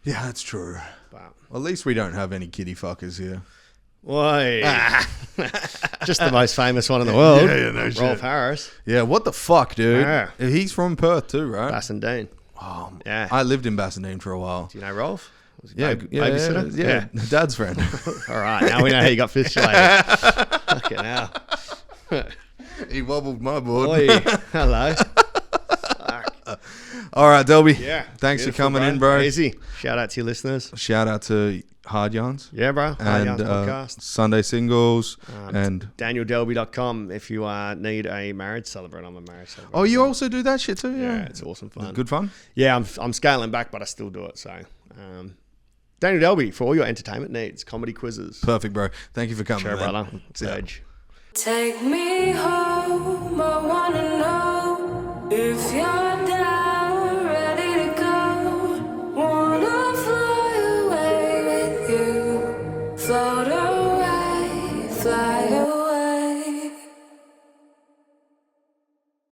S2: yeah, that's true.
S3: But
S2: at least we don't have any kitty fuckers here.
S3: Why? Just the most famous one in the world. Rolf Harris.
S2: Yeah, what the fuck, dude?
S3: Yeah.
S2: He's from Perth too, right?
S3: Bassendean.
S2: Oh,
S3: yeah.
S2: I lived in Bassendean for a while.
S3: Do you know Rolf?
S2: Babysitter? Yeah. Dad's friend.
S3: All right, now we know how you got fistulated. Fucking hell.
S2: He wobbled my board.
S3: Oi, hello.
S2: All right, Delby.
S3: Yeah.
S2: Thanks for coming in, bro.
S3: Easy. Shout out to your listeners.
S2: Shout out to Hard Yarns.
S3: Yeah, bro. Hard Yarns Podcast.
S2: Sunday Singles. And
S3: DanielDelby.com if you need a marriage celebrant. I'm a marriage celebrant.
S2: Oh, you also do that shit too?
S3: Yeah, it's awesome fun.
S2: Good fun?
S3: Yeah, I'm scaling back, but I still do it. So, Daniel Delby for all your entertainment needs. Comedy quizzes.
S2: Perfect, bro. Thank you for coming,
S3: sure,
S2: man.
S3: brother. Sage.
S5: Take me home, I wanna know if you're down, ready to go. Wanna fly away with you, float